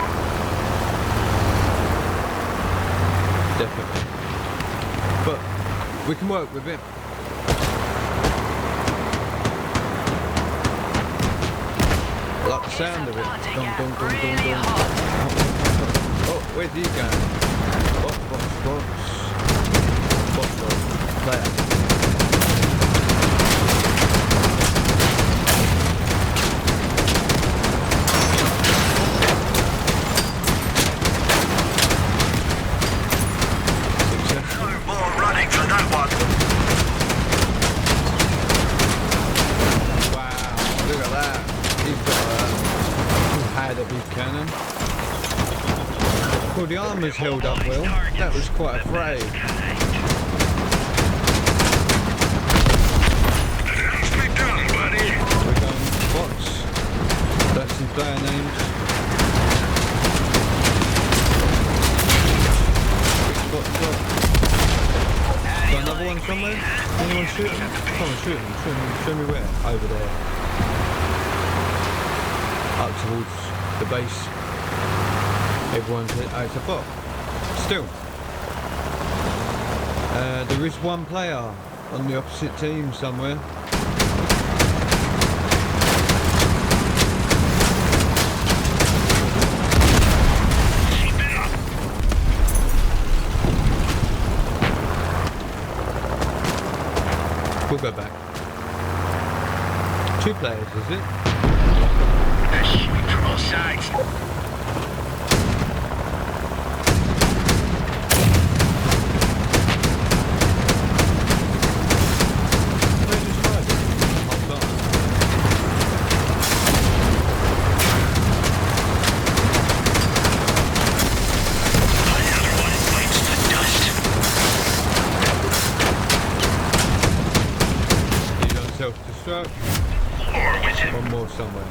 A: Definitely. But we can work with it. I like the sound of it. Dun, dun, dun, dun, dun. Oh, where's he going? Box, box, box. Box, box. There. Well, the armour's held up well. That was quite a fray.
D: Nicely done, buddy.
A: We're going box. That's some player names. Got another one somewhere? Anyone shooting? Come on, shoot him. Show me where. Over there. Up towards the base. Everyone's it's a bot. Still. There is one player on the opposite team somewhere. We'll go back. 2 players, is it?
D: They're shooting from all sides.
A: Self-destruct.
D: Or with him.
A: One more somewhere.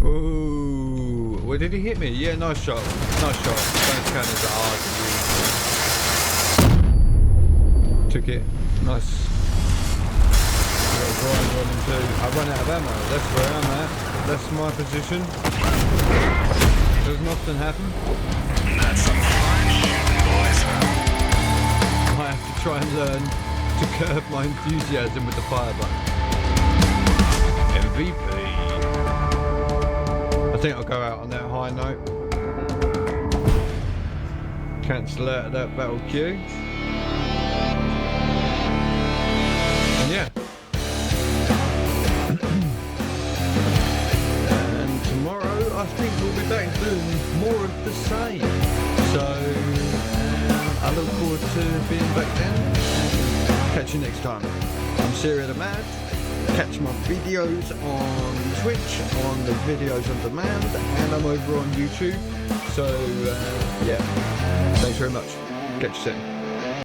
A: Ooh, where did he hit me? Yeah, nice shot. Nice shot. Don't count as a hard to use. Took it. Nice. I run out of ammo. That's where I'm at. That's my position. Doesn't often happen.
D: That's some fine shooting, boys.
A: I have to try and learn to curb my enthusiasm with the fire button. MVP. I think I'll go out on that high note. Cancel out of that battle queue. think we'll be back doing more of the same. So I look forward to being back then. Catch you next time. I'm Sierra the Mad. Catch my videos on Twitch, on the videos on demand, and I'm over on YouTube. So yeah, thanks very much. Catch you soon.